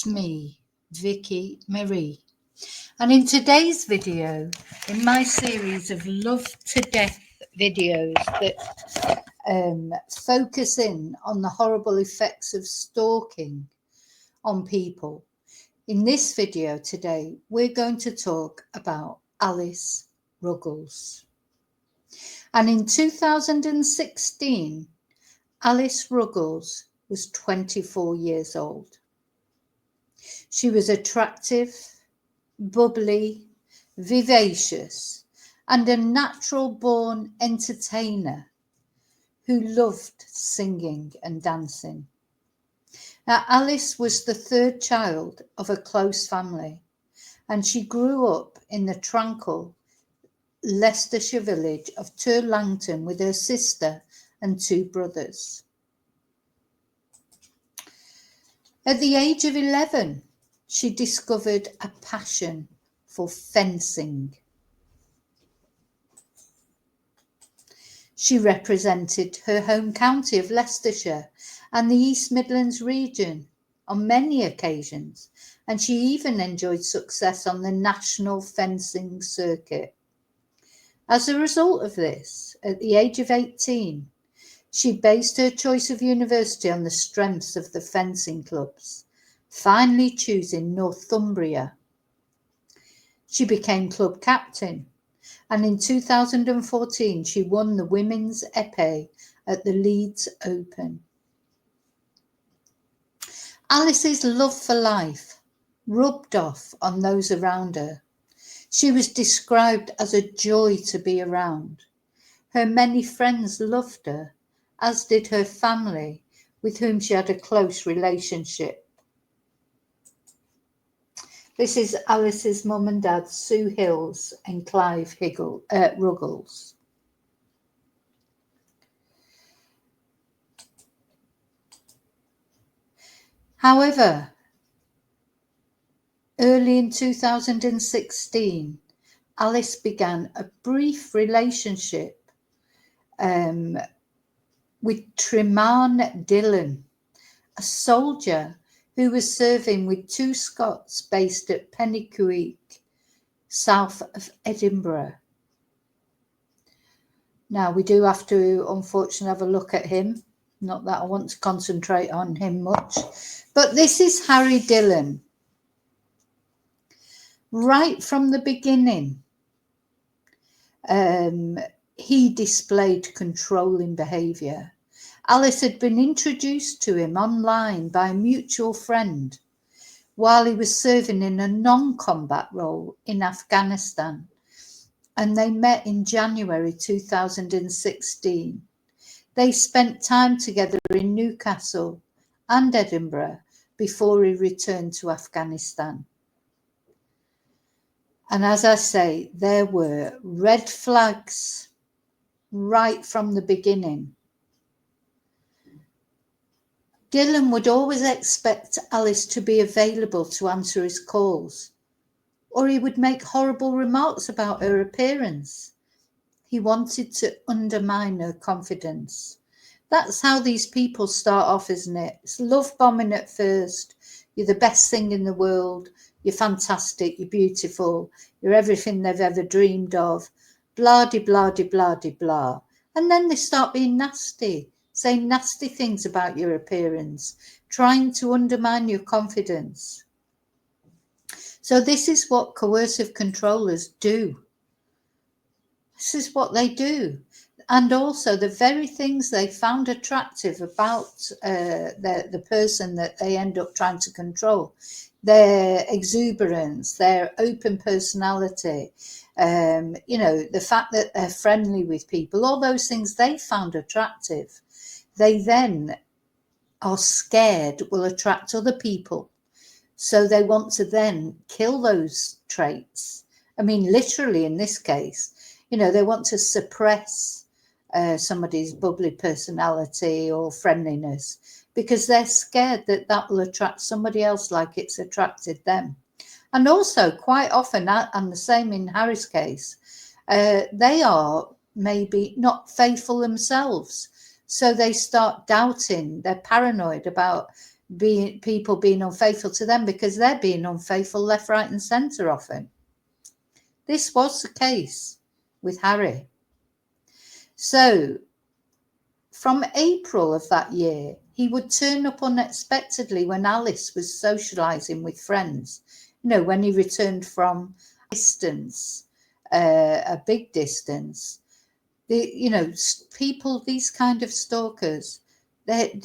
It's me, Vicky Marie. And in today's video, in my series of Love to Death videos that focus in on the horrible effects of stalking on people, in this video today, we're going to talk about Alice Ruggles. And in 2016, Alice Ruggles was 24 years old. She was attractive, bubbly, vivacious, and a natural-born entertainer who loved singing and dancing. Now, Alice was the third child of a close family, and she grew up in the tranquil Leicestershire village of Turlangton with her sister and two brothers. At the age of 11, she discovered a passion for fencing. She represented her home county of Leicestershire and the East Midlands region on many occasions, and she even enjoyed success on the national fencing circuit. As a result of this, at the age of 18, she based her choice of university on the strengths of the fencing clubs, finally choosing Northumbria. She became club captain, and in 2014 she won the women's épée at the Leeds Open. Alice's love for life rubbed off on those around her. She was described as a joy to be around. Her many friends loved her, as did her family, with whom she had a close relationship. This is Alice's mum and dad, Sue Hills and Clive Ruggles. However, early in 2016, Alice began a brief relationship with Treman Dillon, a soldier who was serving with two Scots based at Penicuik, south of Edinburgh. Now, we do have to, unfortunately, have a look at him. Not that I want to concentrate on him much. But this is Harry Dillon. Right from the beginning, he displayed controlling behaviour. Alice had been introduced to him online by a mutual friend while he was serving in a non-combat role in Afghanistan, and they met in January 2016. They spent time together in Newcastle and Edinburgh before he returned to Afghanistan. And as I say, there were red flags right from the beginning. Dillon would always expect Alice to be available to answer his calls, or he would make horrible remarks about her appearance. He wanted to undermine her confidence. That's how these people start off, isn't it? It's love bombing at first. You're the best thing in the world. You're fantastic. You're beautiful. You're everything they've ever dreamed of. Blah, de, blah, de, blah, de, blah. And then they start being nasty, saying nasty things about your appearance, trying to undermine your confidence. So this is what coercive controllers do. This is what they do. And also the very things they found attractive about the person that they end up trying to control, their exuberance, their open personality, the fact that they're friendly with people, all those things they found attractive, they then are scared will attract other people. So they want to then kill those traits. I mean, literally in this case, they want to suppress somebody's bubbly personality or friendliness because they're scared that that will attract somebody else like it's attracted them. And also quite often, and the same in Harry's case, they are maybe not faithful themselves. So they start doubting, they're paranoid about people being unfaithful to them because they're being unfaithful left, right, and centre often. This was the case with Harry. So from April of that year, he would turn up unexpectedly when Alice was socialising with friends. When he returned from distance, a big distance. People, these kind of stalkers,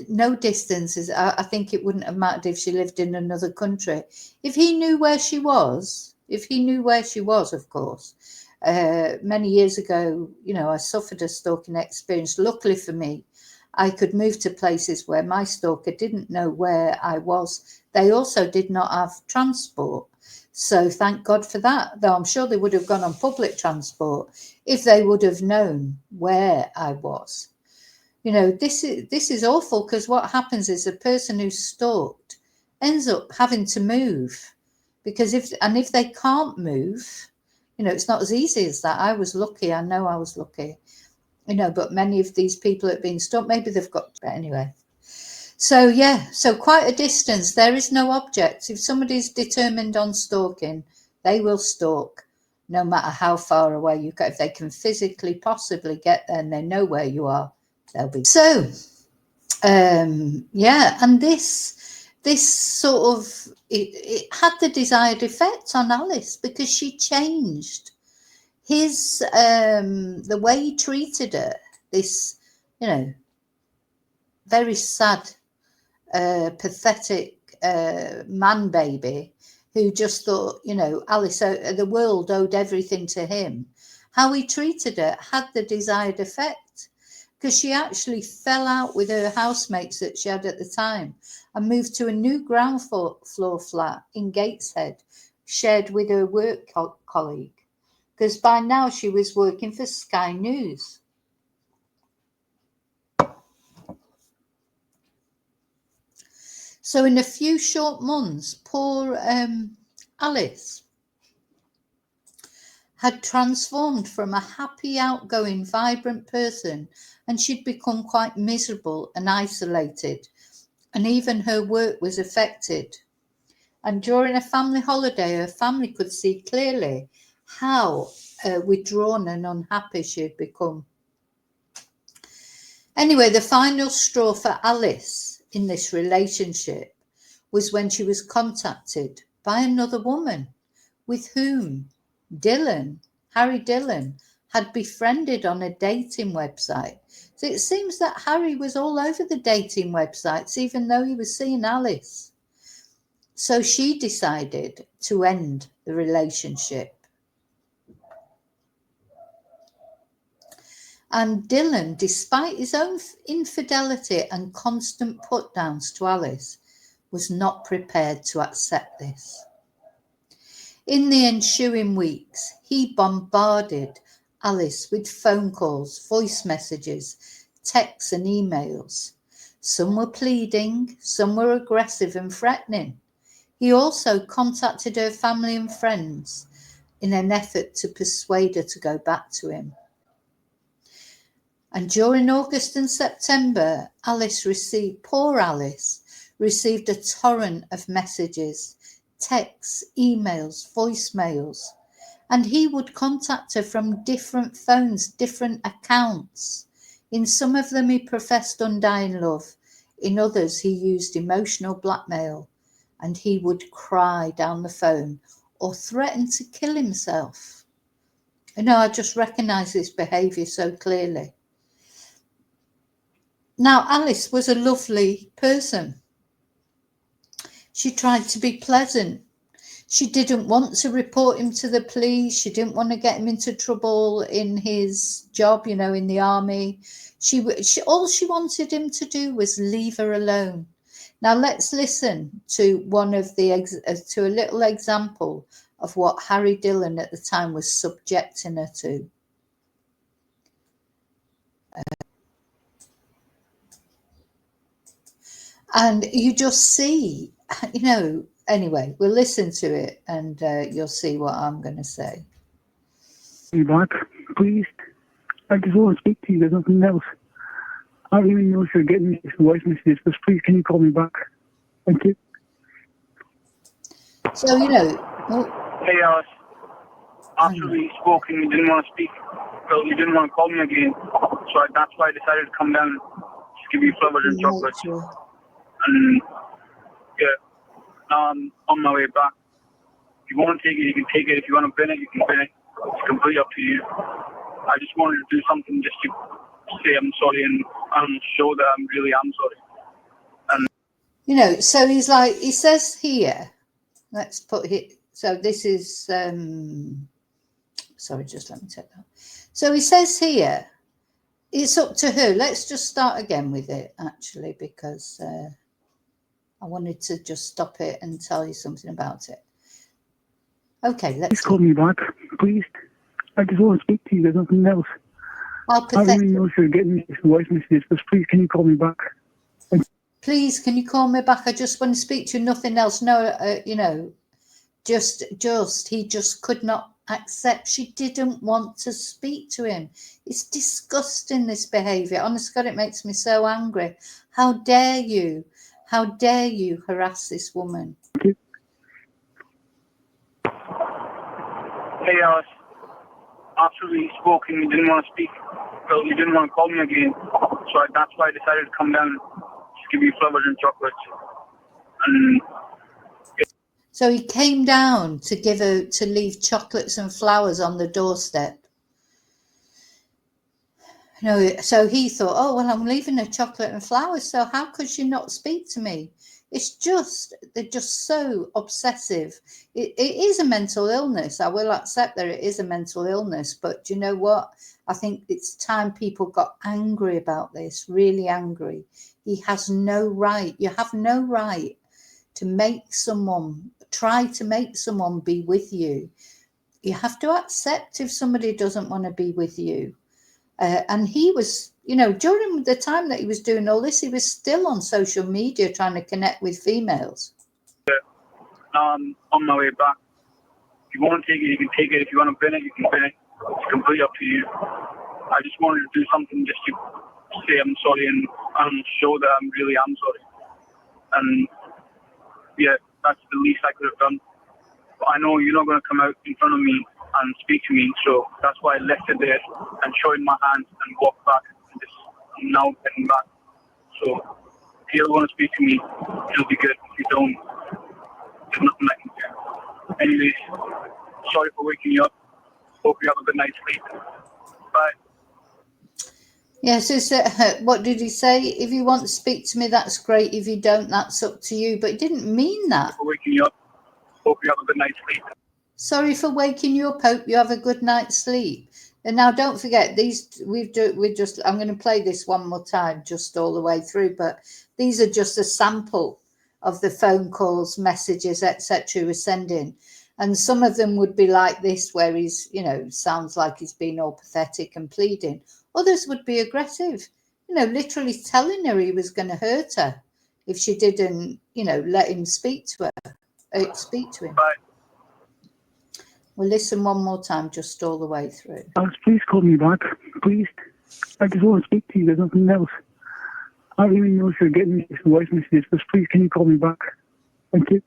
no distances. I think it wouldn't have mattered if she lived in another country. If he knew where she was, of course. Many years ago, I suffered a stalking experience. Luckily for me, I could move to places where my stalker didn't know where I was. They also did not have transport. So thank God for that, though I'm sure they would have gone on public transport if they would have known where I was. This is awful, because what happens is a person who's stalked ends up having to move, because if they can't move, it's not as easy as that. I was lucky. I know I was lucky. But many of these people that have been stalked, maybe they've got, but anyway. So quite a distance. There is no object. If somebody's determined on stalking, they will stalk, no matter how far away you go. If they can physically possibly get there and they know where you are, they'll be. So, and this sort of, it had the desired effect on Alice, because she changed his, the way he treated her, this, very sad, pathetic man baby who just thought, Alice, the world owed everything to him. How he treated her had the desired effect, because she actually fell out with her housemates that she had at the time and moved to a new ground floor flat in Gateshead, shared with her work colleague, because by now she was working for Sky News. So in a few short months, poor Alice had transformed from a happy, outgoing, vibrant person, and she'd become quite miserable and isolated, and even her work was affected. And during a family holiday, her family could see clearly how withdrawn and unhappy she had become. Anyway, the final straw for Alice in this relationship was when she was contacted by another woman with whom Harry Dillon, had befriended on a dating website. So it seems that Harry was all over the dating websites, even though he was seeing Alice. So she decided to end the relationship. And Dillon, despite his own infidelity and constant put-downs to Alice, was not prepared to accept this. In the ensuing weeks, he bombarded Alice with phone calls, voice messages, texts and emails. Some were pleading, some were aggressive and threatening. He also contacted her family and friends in an effort to persuade her to go back to him. And during August and September, poor Alice received a torrent of messages, texts, emails, voicemails, and he would contact her from different phones, different accounts. In some of them, he professed undying love. In others, he used emotional blackmail, and he would cry down the phone or threaten to kill himself. I just recognise this behaviour so clearly. Now, Alice was a lovely person. She tried to be pleasant. She didn't want to report him to the police. She didn't want to get him into trouble in his job, in the army. All she wanted him to do was leave her alone. Now let's listen to to a little example of what Harry Dillon at the time was subjecting her to. And you just see, anyway, we'll listen to it and you'll see what I'm going to say. You back, please? I just want to speak to you. There's nothing else. I don't even know if you're getting these voice messages, but please, can you call me back? Thank you. So, you know, well, Hey Alice, after we spoke and you didn't want to speak, well, you didn't want to call me again, so that's why I decided to come down, just give you flowers and chocolates. And yeah, now I'm on my way back. If you want to take it, you can take it. If you want to bin it, you can bin it. It's completely up to you. I just wanted to do something just to say I'm sorry and show that I really am sorry. And you know, so he's like, he says here, let's put it, so this is, sorry, just let me take that. So he says here, it's up to her. Let's just start again with it, actually, because I wanted to just stop it and tell you something about it. Okay, Please let's call me back, please. I just want to speak to you. There's nothing else. How I don't even pathetic. know if you're getting these voice messages, but please, can you call me back? Please, can you call me back? I just want to speak to you, nothing else. No, you know, just, he just could not accept. She didn't want to speak to him. It's disgusting, this behaviour. Honest God, it makes me so angry. How dare you? How dare you harass this woman? hey Alice, after we spoke and you didn't want to speak, well, you didn't want to call me again, so that's why I decided to come down, just give you flowers and chocolates. And So he came down to leave chocolates and flowers on the doorstep. You know, so he thought, oh, well, I'm leaving her chocolate and flowers, so how could she not speak to me? It's just, they're just so obsessive. It is a mental illness. I will accept that it is a mental illness, but do you know what? I think it's time people got angry about this, really angry. He has no right. You have no right to try to make someone be with you. You have to accept if somebody doesn't want to be with you. And he was, you know, during the time that he was doing all this, he was still on social media trying to connect with females. now I'm on my way back. If you want to take it, you can take it. If you want to bin it, you can bin it. It's completely up to you. I just wanted to do something just to say I'm sorry and show that I really am sorry. And yeah, that's the least I could have done. But I know you're not going to come out in front of me and speak to me, so that's why I left it there and showed my hands and walked back. And I'm now getting back. So if you want to speak to me, it'll be good. If you don't, there's nothing I can do. Anyways, sorry for waking you up. Hope you have a good night's sleep. Bye. Yes, what did he say? If you want to speak to me, that's great. If you don't, that's up to you. But he didn't mean that. For waking you up. Hope you have a good night's sleep. Sorry for waking you up. Hope you have a good night's sleep. And now, don't forget these. I'm going to play this one more time, just all the way through. But these are just a sample of the phone calls, messages, etc. we're sending. And some of them would be like this, where he's, you know, sounds like he's being all pathetic and pleading. Others would be aggressive, you know, literally telling her he was going to hurt her if she didn't, you know, let him speak to him. Bye. We'll listen one more time, just all the way through. Alice, please call me back, please. I just want to speak to you. There's nothing else. I don't even know if you're getting these voice messages, but please, can you call me back? Thank you.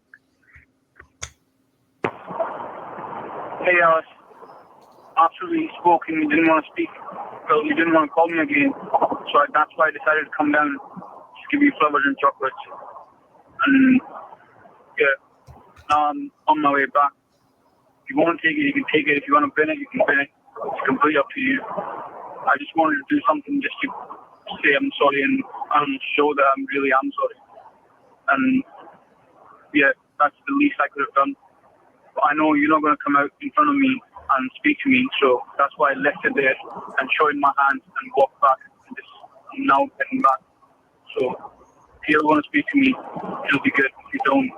Hey Alice, after we spoke and you didn't want to speak, well, you didn't want to call me again, so that's why I decided to come down, just give you flowers and chocolates. And yeah, now I'm on my way back. If you want to take it, you can take it. If you want to bin it, you can bin it. It's completely up to you. I just wanted to do something just to say I'm sorry and show that I really am sorry. And yeah, that's the least I could have done. But I know you're not going to come out in front of me and speak to me, so that's why I left it there and showed my hands and walked back. And I'm now getting back. So if you want to speak to me, it'll be good. If you don't,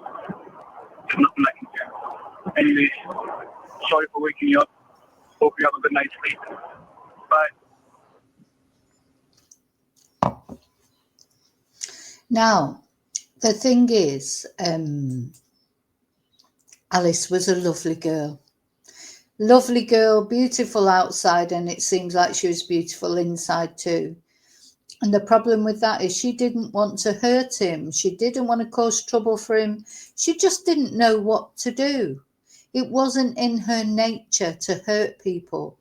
there's nothing I can do. Anyways, sorry for waking you up. Hope you have a good night's sleep. Bye. Now, the thing is, Alice was a lovely girl. Lovely girl, beautiful outside, and it seems like she was beautiful inside too. And the problem with that is she didn't want to hurt him. She didn't want to cause trouble for him. She just didn't know what to do. It wasn't in her nature to hurt people.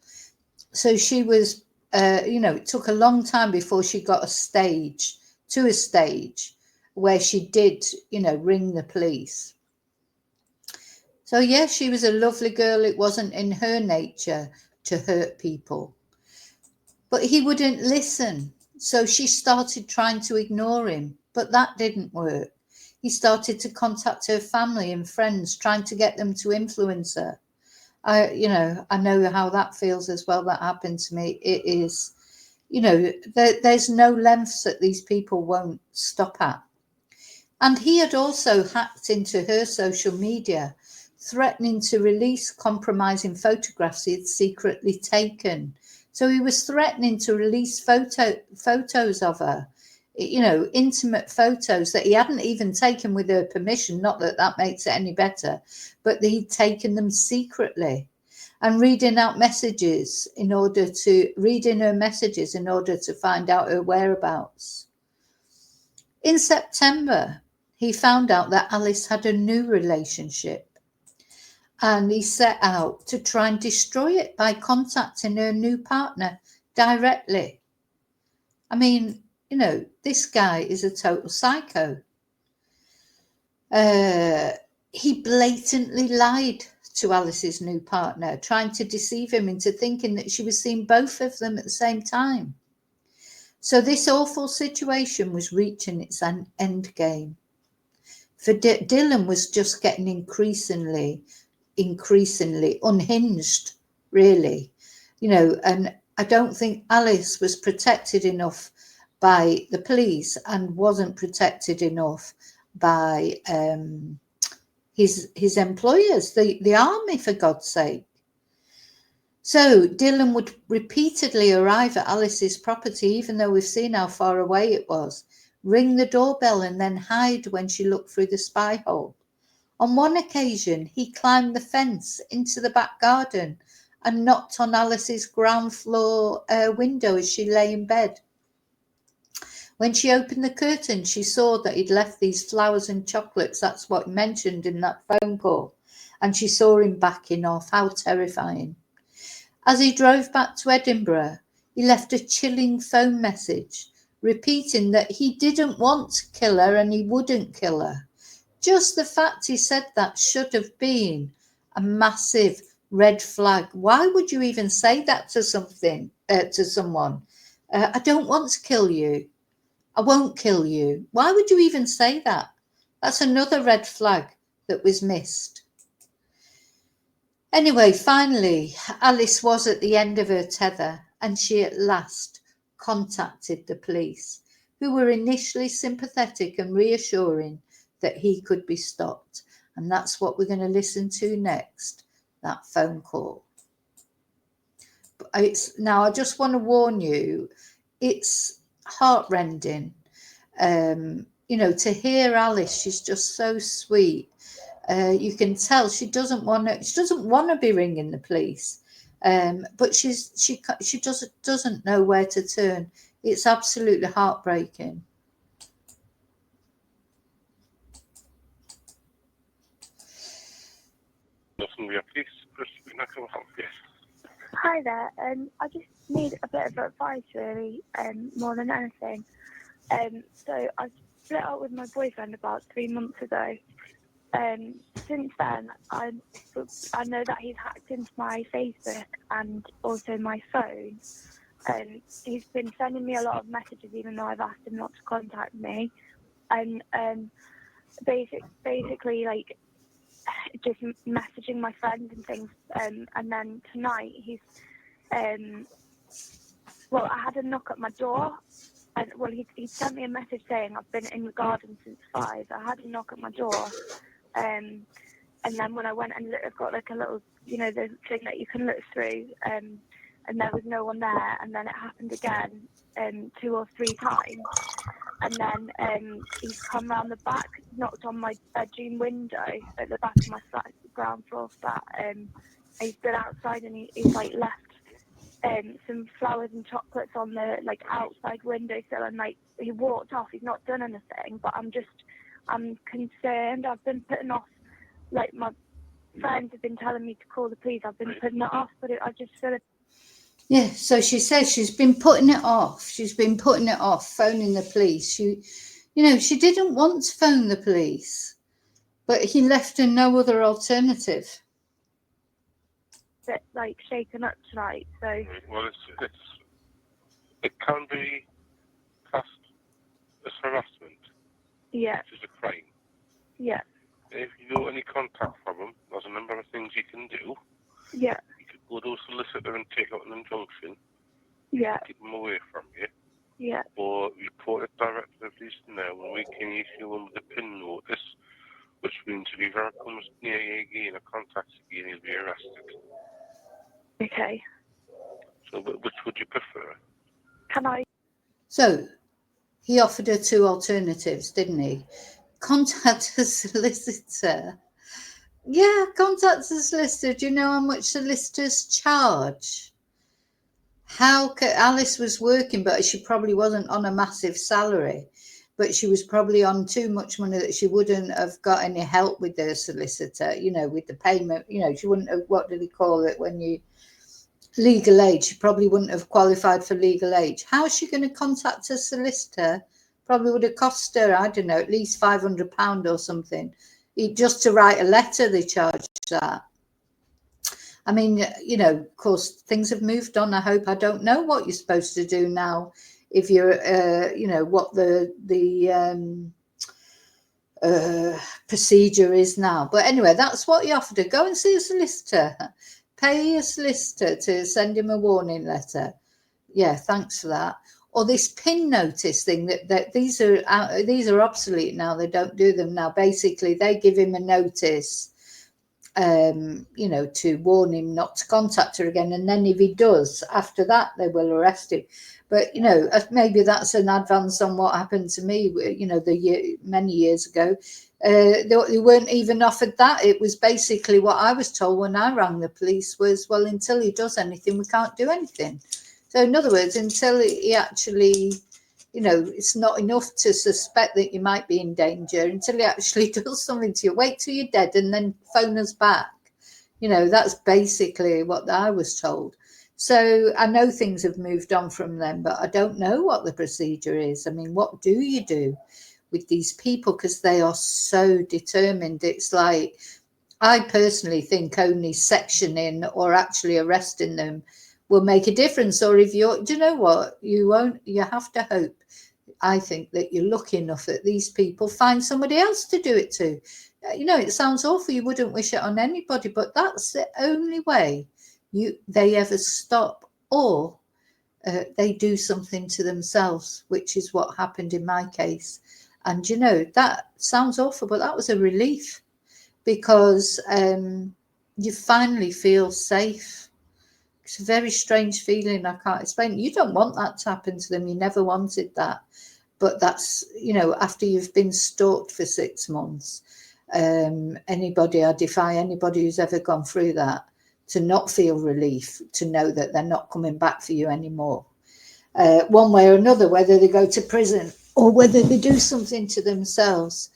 So she was, it took a long time before she got to a stage where she did, ring the police. So, yeah, she was a lovely girl. It wasn't in her nature to hurt people. But he wouldn't listen. So she started trying to ignore him, but that didn't work. He started to contact her family and friends, trying to get them to influence her. I know how that feels as well. That happened to me. It is, there's no lengths that these people won't stop at. And he had also hacked into her social media, threatening to release compromising photographs he had secretly taken. So he was threatening to release photos of her, intimate photos that he hadn't even taken with her permission. Not that that makes it any better, but that he'd taken them secretly, and reading her messages in order to find out her whereabouts. In September, he found out that Alice had a new relationship, and he set out to try and destroy it by contacting her new partner directly. I mean, this guy is a total psycho. He blatantly lied to Alice's new partner, trying to deceive him into thinking that she was seeing both of them at the same time. So this awful situation was reaching its end game. For Dylan was just getting increasingly unhinged, really. And I don't think Alice was protected enough by the police and wasn't protected enough by his employers, the army, for God's sake. So Dylan would repeatedly arrive at Alice's property, even though we've seen how far away it was, ring the doorbell and then hide when she looked through the spy hole. On one occasion, he climbed the fence into the back garden and knocked on Alice's ground floor window as she lay in bed. When she opened the curtain, she saw that he'd left these flowers and chocolates. That's what he mentioned in that phone call. And she saw him backing off. How terrifying. As he drove back to Edinburgh, he left a chilling phone message repeating that he didn't want to kill her and he wouldn't kill her. Just the fact he said that should have been a massive red flag. Why would you even say that to someone? I don't want to kill you. I won't kill you. Why would you even say that? That's another red flag that was missed. Anyway, finally, Alice was at the end of her tether, and she at last contacted the police, who were initially sympathetic and reassuring that he could be stopped. And that's what we're going to listen to next, that phone call. Now, I just want to warn you, it's heartrending. To hear Alice, she's just so sweet. You can tell she doesn't want to be ringing the police, but she doesn't know where to turn. It's absolutely heartbreaking. Hi there. I just need a bit of advice, really, more than anything. So I split up with my boyfriend about 3 months ago. Since then, I know that he's hacked into my Facebook and also my phone. He's been sending me a lot of messages, even though I've asked him not to contact me. And basically, like, just messaging my friends and things. And then tonight, he's I had a knock at my door. And he sent me a message saying I've been in the garden since 5. I had a knock at my door. And then when I went and looked, I've got like a little, the thing that you can look through, and there was no one there. And then it happened again 2 or 3 times. And then he's come round the back, knocked on my bedroom window at the back of my flat, ground floor flat. He's been outside and he's like left some flowers and chocolates on the like outside windowsill, and like he walked off. He's not done anything, but I'm concerned. I've been putting off, like my friends have been telling me to call the police. I've been putting it off, but I just feel it. Yeah, so she says she's been putting it off. She's been putting it off, phoning the police. She didn't want to phone the police, but he left her no other alternative. Bit like shaken up tonight. So well, it can be classed as harassment. Yeah. Which is a crime. Yeah. If you know any contact from him, there's a number of things you can do. Yeah. You could go to a solicitor and take out an injunction. Yeah. Keep them away from you. Yeah. Or report it directly to the police now, and we can issue him with a PIN notice, which means if he ever comes near you again or contacts you again, he'll be arrested. Okay. So which would you prefer? Can I? So he offered her two alternatives, didn't he? Contact a solicitor. Yeah, contact a solicitor. Do you know how much solicitors charge? Alice was working, but she probably wasn't on a massive salary, but she was probably on too much money that she wouldn't have got any help with her solicitor, with the payment. She wouldn't have, what do they call it when you, legal aid. She probably wouldn't have qualified for legal aid. How is she going to contact a solicitor? Probably would have cost her, I don't know, at least £500 or something. Just to write a letter, they charge that. I mean, of course, things have moved on. I don't know what you're supposed to do now if you're, what the procedure is now. But anyway, that's what he offered her. Go and see a solicitor. Pay a solicitor to send him a warning letter. Yeah, thanks for that. Or this PIN notice thing that these are obsolete now. They don't do them now. Basically, they give him a notice, to warn him not to contact her again. And then if he does, after that, they will arrest him. But, maybe that's an advance on what happened to me, many years ago. They weren't even offered that. It was basically what I was told when I rang the police was, well, until he does anything, we can't do anything. So in other words, until he actually, it's not enough to suspect that you might be in danger until he actually does something to you. Wait till you're dead and then phone us back. That's basically what I was told. So I know things have moved on from them, but I don't know what the procedure is. I mean, what do you do with these people? Because they are so determined. It's like, I personally think only sectioning or actually arresting them will make a difference. Or if do you know what? You have to hope, I think, that you're lucky enough that these people find somebody else to do it to. It sounds awful. You wouldn't wish it on anybody, but that's the only way they ever stop or they do something to themselves, which is what happened in my case. And, that sounds awful, but that was a relief because you finally feel safe. It's a very strange feeling. I can't explain. You don't want that to happen to them. You never wanted that. But that's, after you've been stalked for 6 months, I defy anybody who's ever gone through that to not feel relief, to know that they're not coming back for you anymore. One way or another, whether they go to prison or whether they do something to themselves.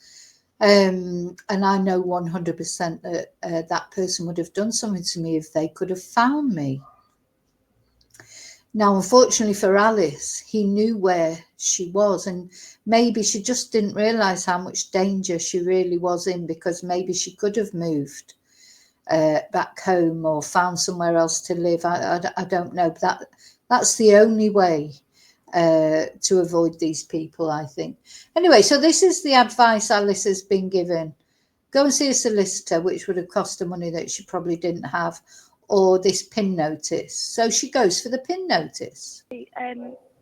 And I know 100% that that person would have done something to me if they could have found me. Now, unfortunately for Alice, he knew where she was, and maybe she just didn't realise how much danger she really was in, because maybe she could have moved back home or found somewhere else to live. I don't know. That's the only way to avoid these people, I think. Anyway, so this is the advice Alice has been given. Go and see a solicitor, which would have cost her money that she probably didn't have, or this PIN notice. So she goes for the PIN notice.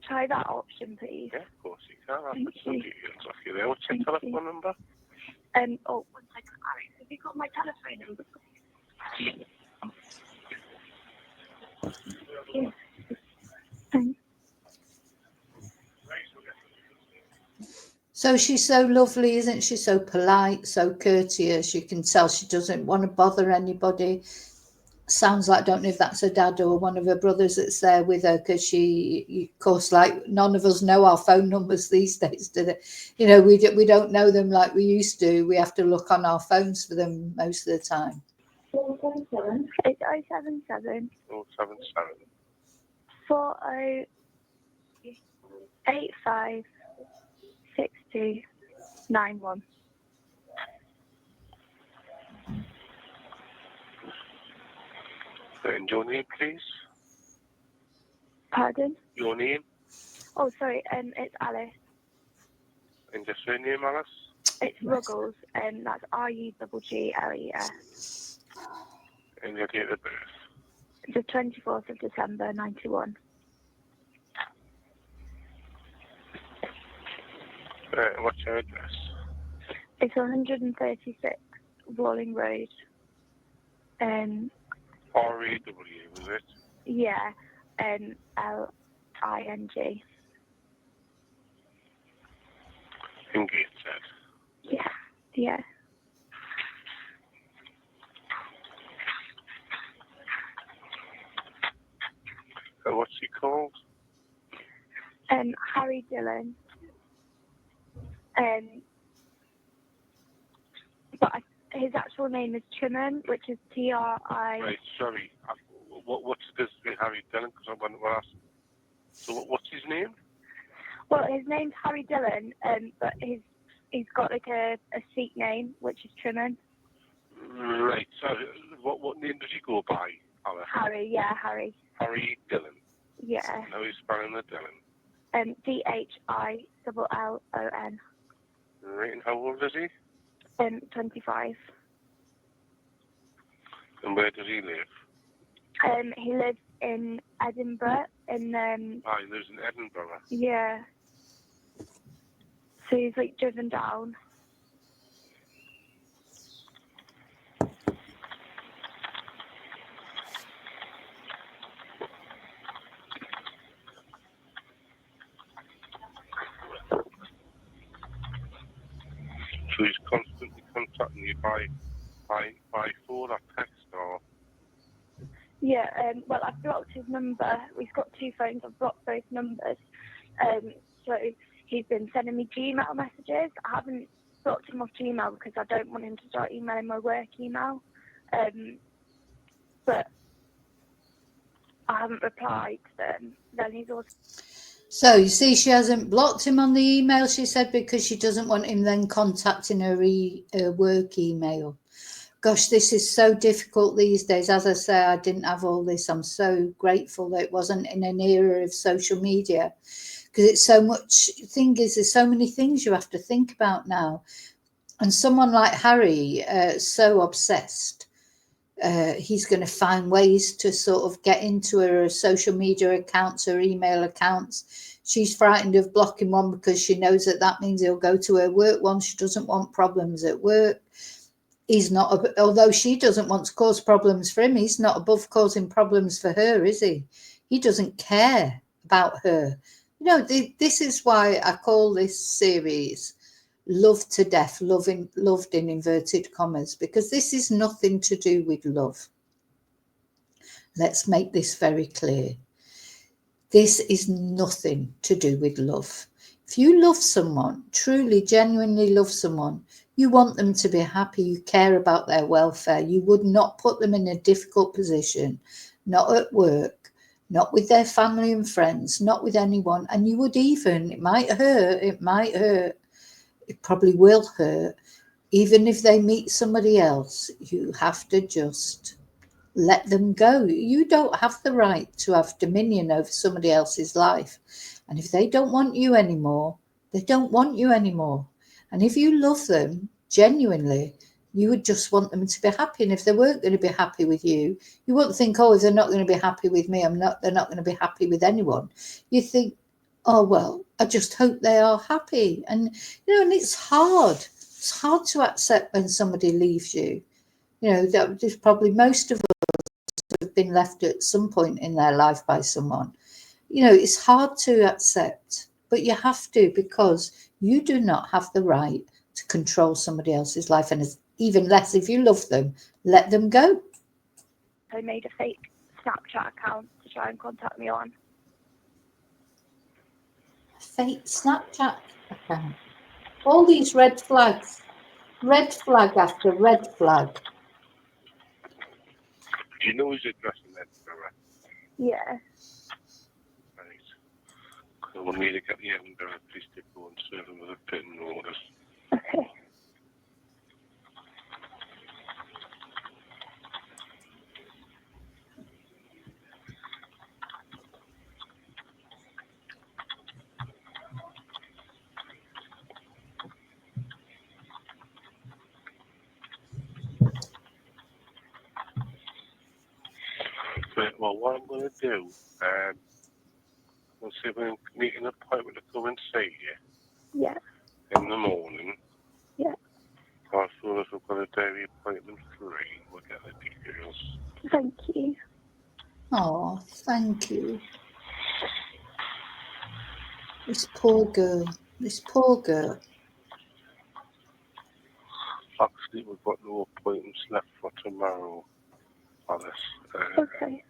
Try that option, please. Yeah, of course you can. I'll put some details off you there. What's your telephone number? 1 second, Alex. Have you got my telephone number? Thanks. So she's so lovely, isn't she? So polite, so courteous. You can tell she doesn't want to bother anybody. sounds like, I don't know if that's her dad or one of her brothers that's there with her, because she, of course, like none of us know our phone numbers these days, do they? You know, we don't know them like we used to. We have to look on our phones for them most of the time. It's 077 077 4085 6291. And your name, please? Pardon? Your name? Oh, sorry, it's Alice. And your surname, Alice? It's Ruggles, and that's RUGGLES. And your date of birth? The 24th of December, 91. What's your address? It's 136 Walling Road. R-E-W, was it? Yeah, L-I-N-G. In Gateshead. Yeah, yeah. What's he called? Harry Dillon. But his actual name is Truman, which is T-R-I. Right, sorry. What's this Harry Dillon? Because I want to ask. So what's his name? Well, his name's Harry Dillon, but he's got like a seat name, which is Truman. Right. So what name does he go by? Harry, yeah, Harry. Harry Dillon. Yeah. Now he's spelling the Dillon. D-H-I-L-L-O-N. Right, and how old is he? 25. And where does he live? He lives in Edinburgh. He lives in Edinburgh. Yeah. So he's like driven down. So he's constantly contacting you by phone or text or? Yeah, well, I've blocked his number. We've got two phones. I've blocked both numbers. So he's been sending me Gmail messages. I haven't blocked him off Gmail because I don't want him to start emailing my work email. But I haven't replied to them. Then he's also... So you see, she hasn't blocked him on the email, she said, because she doesn't want him then contacting her work email. Gosh, this is so difficult these days. As I say, I didn't have all this. I'm so grateful that it wasn't in an era of social media, because it's so much. The thing is, there's so many things you have to think about now. And someone like Harry, so obsessed, he's going to find ways to sort of get into her social media accounts, her email accounts. She's frightened of blocking one because she knows that means he'll go to her work one. She doesn't want problems at work. He's not, although she doesn't want to cause problems for him, he's not above causing problems for her, is he? He doesn't care about her. You know, this is why I call this series Love to Death, loved in inverted commas, because this is nothing to do with love. Let's make this very clear. This is nothing to do with love. If you love someone, truly, genuinely love someone, you want them to be happy, you care about their welfare, you would not put them in a difficult position, not at work, not with their family and friends, not with anyone. And you would even, it might hurt, it probably will hurt, even if they meet somebody else, you have to just let them go. You don't have the right to have dominion over somebody else's life. And if they don't want you anymore, they don't want you anymore. And if you love them genuinely, you would just want them to be happy. And if they weren't going to be happy with you, you wouldn't think, oh, if they're not going to be happy with me, they're not going to be happy with anyone. You think, oh, well, I just hope they are happy. And, you know, and it's hard. It's hard to accept when somebody leaves you. You know, that is probably most of us have been left at some point in their life by someone. You know, it's hard to accept, but you have to, because you do not have the right to control somebody else's life. And even less if you love them, let them go. also made a fake Snapchat account to try and contact me on. Fake Snapchat account. All these red flags. Red flag after red flag. Do you know his address in Edinburgh? Yeah. Right. So we'll need to get the Edinburgh police to go and serve him with a pin notice. Okay. Right, well, what I'm going to do, we'll see if we can make an appointment to come and see you Yeah. in the morning. Yeah. Or as soon as we've got a daily appointment free, we'll get the details. Thank you. Oh, thank you. This poor girl. This poor girl. Actually, we've got no appointments left for tomorrow, Alice. Okay.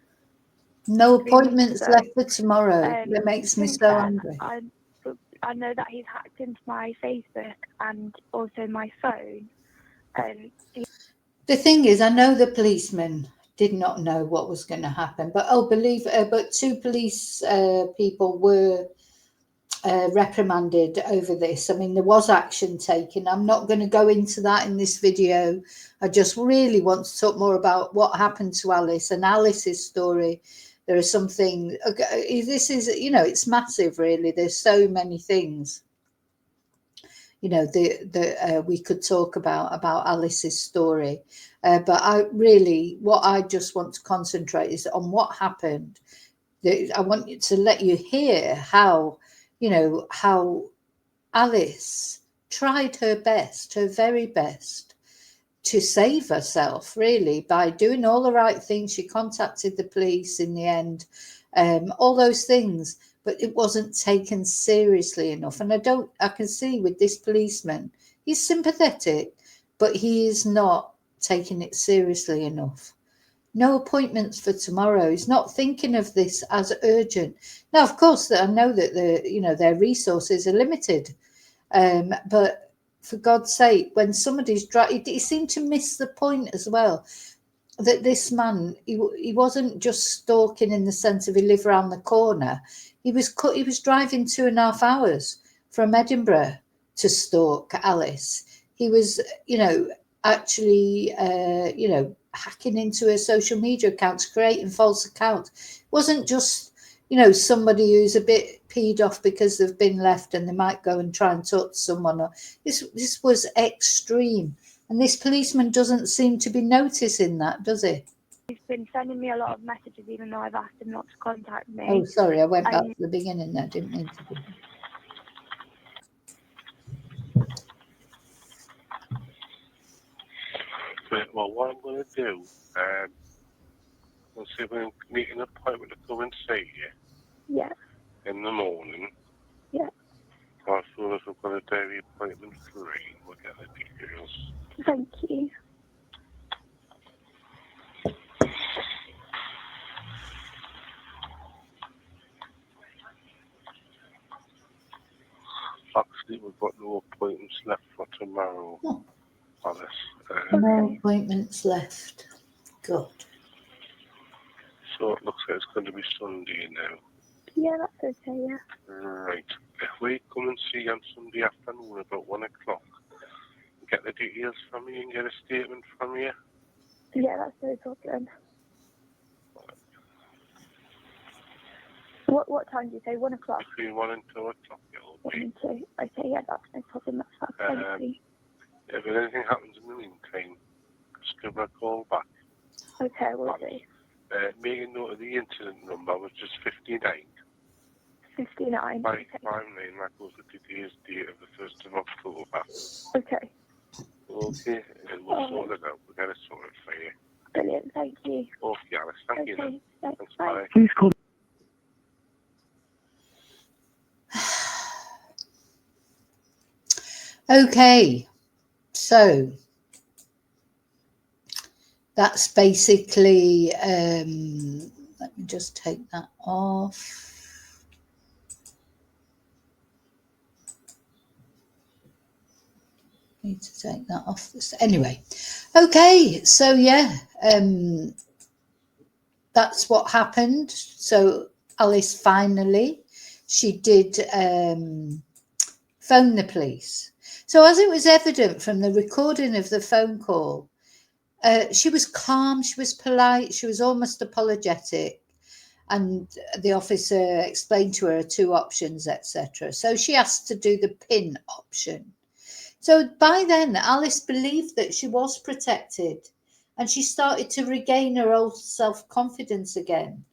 No appointments So, left for tomorrow. That makes me so angry. I know that he's hacked into my Facebook and also my phone. The thing is, I know the policeman did not know what was going to happen, but but 2 police people were reprimanded over this. I mean, there was action taken. I'm not going to go into that in this video. I just really want to talk more about what happened to Alice and Alice's story. There are some things. This is, it's massive, really. There's so many things, we could talk about Alice's story. But what I just want to concentrate is on what happened. I want to let you hear how Alice tried her best, her very best, to save herself, really, by doing all the right things. She contacted the police in the end, all those things, but it wasn't taken seriously enough. And I can see with this policeman, he's sympathetic, but he is not taking it seriously enough. No appointments for tomorrow. He's not thinking of this as urgent. Now, of course, I know that their resources are limited, but for God's sake, when somebody's he seemed to miss the point as well. That this man, he wasn't just stalking in the sense of he lived around the corner. He was driving 2.5 hours from Edinburgh to stalk Alice. He was, actually, hacking into her social media accounts, creating false accounts. It wasn't just, somebody who's a bit peed off because they've been left and they might go and try and talk to someone. This was extreme. And this policeman doesn't seem to be noticing that, does he? He's been sending me a lot of messages, even though I've asked him not to contact me. Oh, sorry, I went back to the beginning there. Didn't mean to do that. Right, well, what I'm going to do, we'll see if we can make an appointment to come and see you. Yeah. In the morning. Yeah. Or as soon as we've got a daily appointment free, we'll get the details. Thank you. Actually, we've got no appointments left for tomorrow, Alice. No appointments left. God. So it looks like it's going to be Sunday now. Yeah, that's okay, yeah. Right. If we come and see you on Sunday afternoon about 1 o'clock, get the details from you and get a statement from you. Yeah, that's no problem. What time do you say? 1 o'clock? Between 1 and 2 o'clock it'll be. 1 and 2. Okay, yeah, that's no problem. That's fine. Thank you. If anything happens in the meantime, just give me a call back. Okay, we'll do. Make a note of the incident number, which is 59. 59. 559, that goes with today's date of the 1st of October. Okay. Okay, and we'll sort it out. We'll get it sorted for you. Brilliant, thank you. Okay, Alice, thank you. Okay, thanks, Bye. bye. Please call. Okay, so that's basically, let me just take that off. Need to take that off this anyway. Okay, so yeah, that's what happened. So Alice finally, she did phone the police. So as it was evident from the recording of the phone call, she was calm, she was polite, she was almost apologetic, and the officer explained to her 2 options, etc. So she asked to do the PIN option. So by then, Alice believed that she was protected, and she started to regain her old self-confidence again.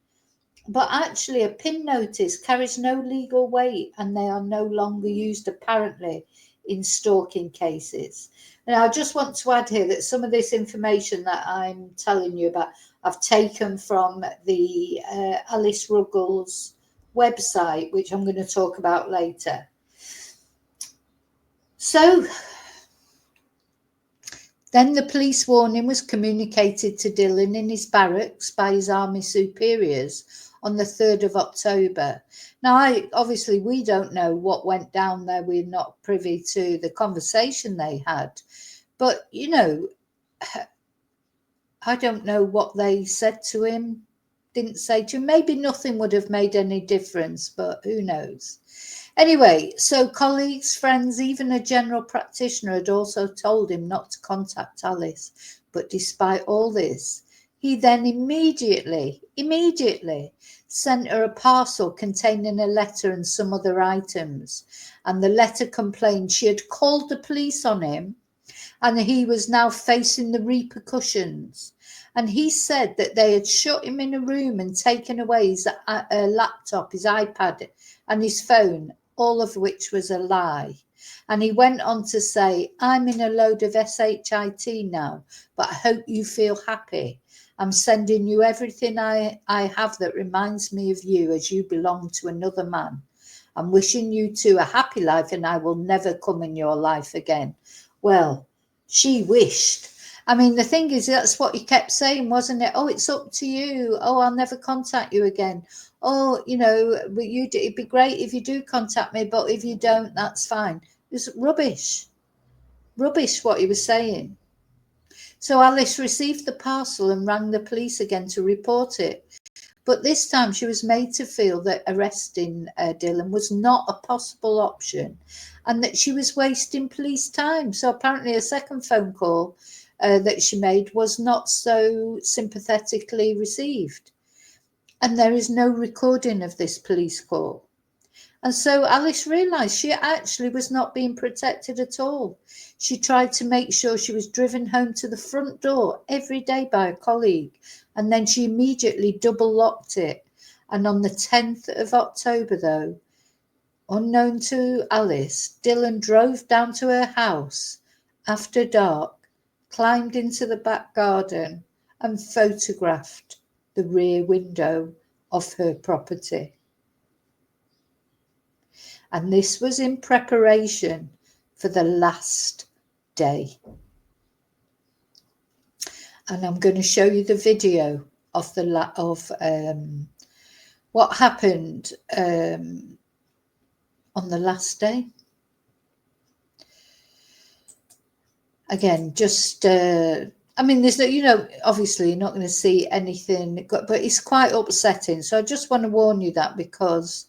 But actually, a PIN notice carries no legal weight, and they are no longer used apparently in stalking cases. Now, I just want to add here that some of this information that I'm telling you about, I've taken from the Alice Ruggles website, which I'm going to talk about later. So then the police warning was communicated to Dylan in his barracks by his army superiors on the 3rd of October. Now, obviously, we don't know what went down there. We're not privy to the conversation they had. But, you know, I don't know what they said to him, didn't say to him. Maybe nothing would have made any difference, but who knows? Anyway, so colleagues, friends, even a general practitioner had also told him not to contact Alice. But despite all this, he then immediately sent her a parcel containing a letter and some other items. And the letter complained she had called the police on him and he was now facing the repercussions. And he said that they had shut him in a room and taken away his laptop, his iPad and his phone, all of which was a lie. And he went on to say, I'm in a load of SHIT now, but I hope you feel happy. I'm sending you everything I have that reminds me of you as you belong to another man. I'm wishing you two a happy life and I will never come in your life again. Well, she wished. I mean, the thing is, that's what he kept saying, wasn't it? Oh, it's up to you. Oh, I'll never contact you again. Oh, you know, but it'd be great if you do contact me, but if you don't, that's fine. It was rubbish what he was saying. So Alice received the parcel and rang the police again to report it. But this time she was made to feel that arresting Dylan was not a possible option and that she was wasting police time. So apparently a second phone call that she made was not so sympathetically received. And there is no recording of this police call. And so Alice realised she actually was not being protected at all. She tried to make sure she was driven home to the front door every day by a colleague, and then she immediately double locked it. And on the 10th of October, though, unknown to Alice, Dylan drove down to her house after dark, climbed into the back garden and photographed the rear window of her property. And this was in preparation for the last day. And I'm going to show you the video of what happened on the last day. Again, just I mean, there's obviously you're not going to see anything, but it's quite upsetting. So I just want to warn you that because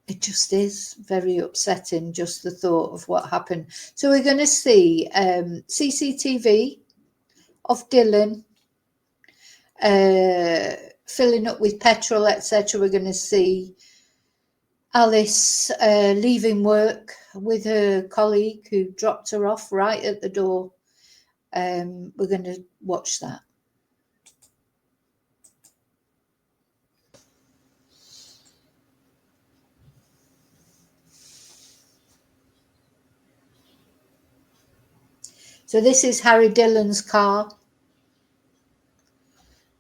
it just is very upsetting, just the thought of what happened. So we're going to see CCTV of Dylan filling up with petrol, etc. We're going to see Alice leaving work with her colleague who dropped her off right at the door. We're going to watch that. So this is Harry Dillon's car,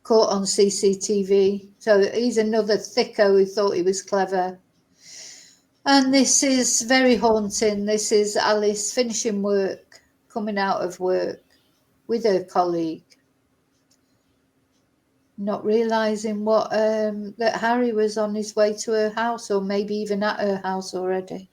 caught on CCTV. So he's another thicko who thought he was clever. And this is very haunting. This is Alice finishing work, coming out of work, with her colleague, not realising that Harry was on his way to her house, or maybe even at her house already.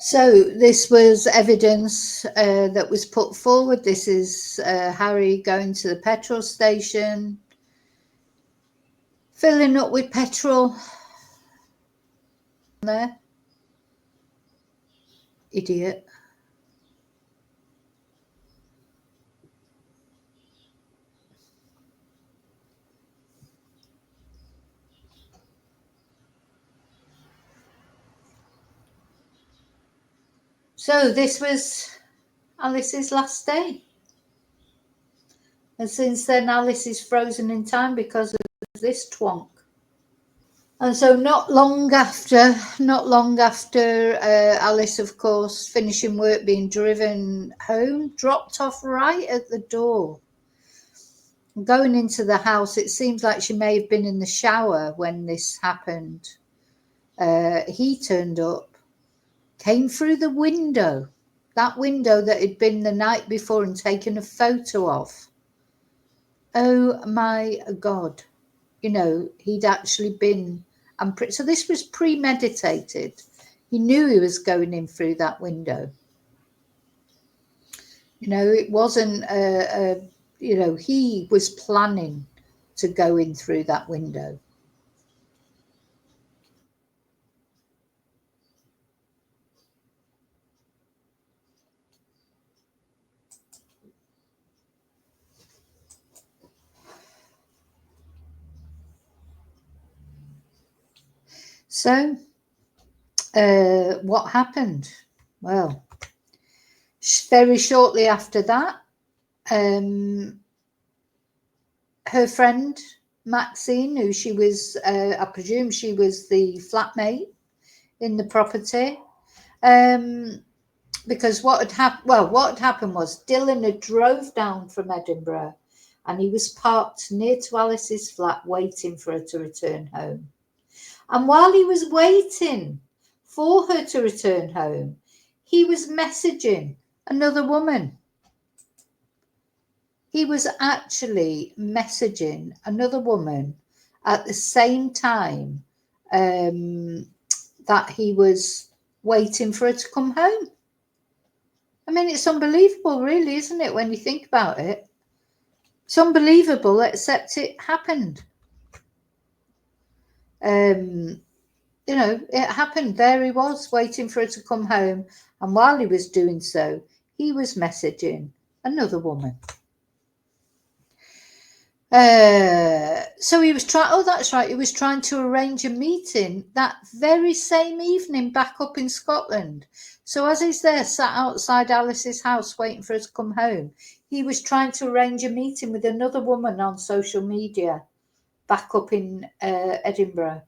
So this was evidence that was put forward. This is Harry going to the petrol station, filling up with petrol. There, idiot. So this was Alice's last day. And since then, Alice is frozen in time because of this twonk. And so not long after Alice, of course, finishing work, being driven home, dropped off right at the door. Going into the house, it seems like she may have been in the shower when this happened. He turned up, came through the window, that window that had been the night before, and taken a photo of. Oh my God. You know, he'd actually been, so this was premeditated. He knew he was going in through that window. You know, it wasn't, you know, he was planning to go in through that window. So, what happened? Well, very shortly after that, her friend Maxine, who she was, I presume she was the flatmate in the property, because what had happened was Dylan had drove down from Edinburgh, and he was parked near to Alice's flat, waiting for her to return home. And while he was waiting for her to return home, he was messaging another woman. He was actually messaging another woman at the same time that he was waiting for her to come home. I mean, it's unbelievable, really, isn't it, when you think about it? It's unbelievable, except it happened. You know, it happened. There he was, waiting for her to come home. And while he was doing so, he was messaging another woman. So he was trying, oh, that's right, he was trying to arrange a meeting that very same evening back up in Scotland. So as he's there, sat outside Alice's house waiting for her to come home, he was trying to arrange a meeting with another woman on social media back up in Edinburgh.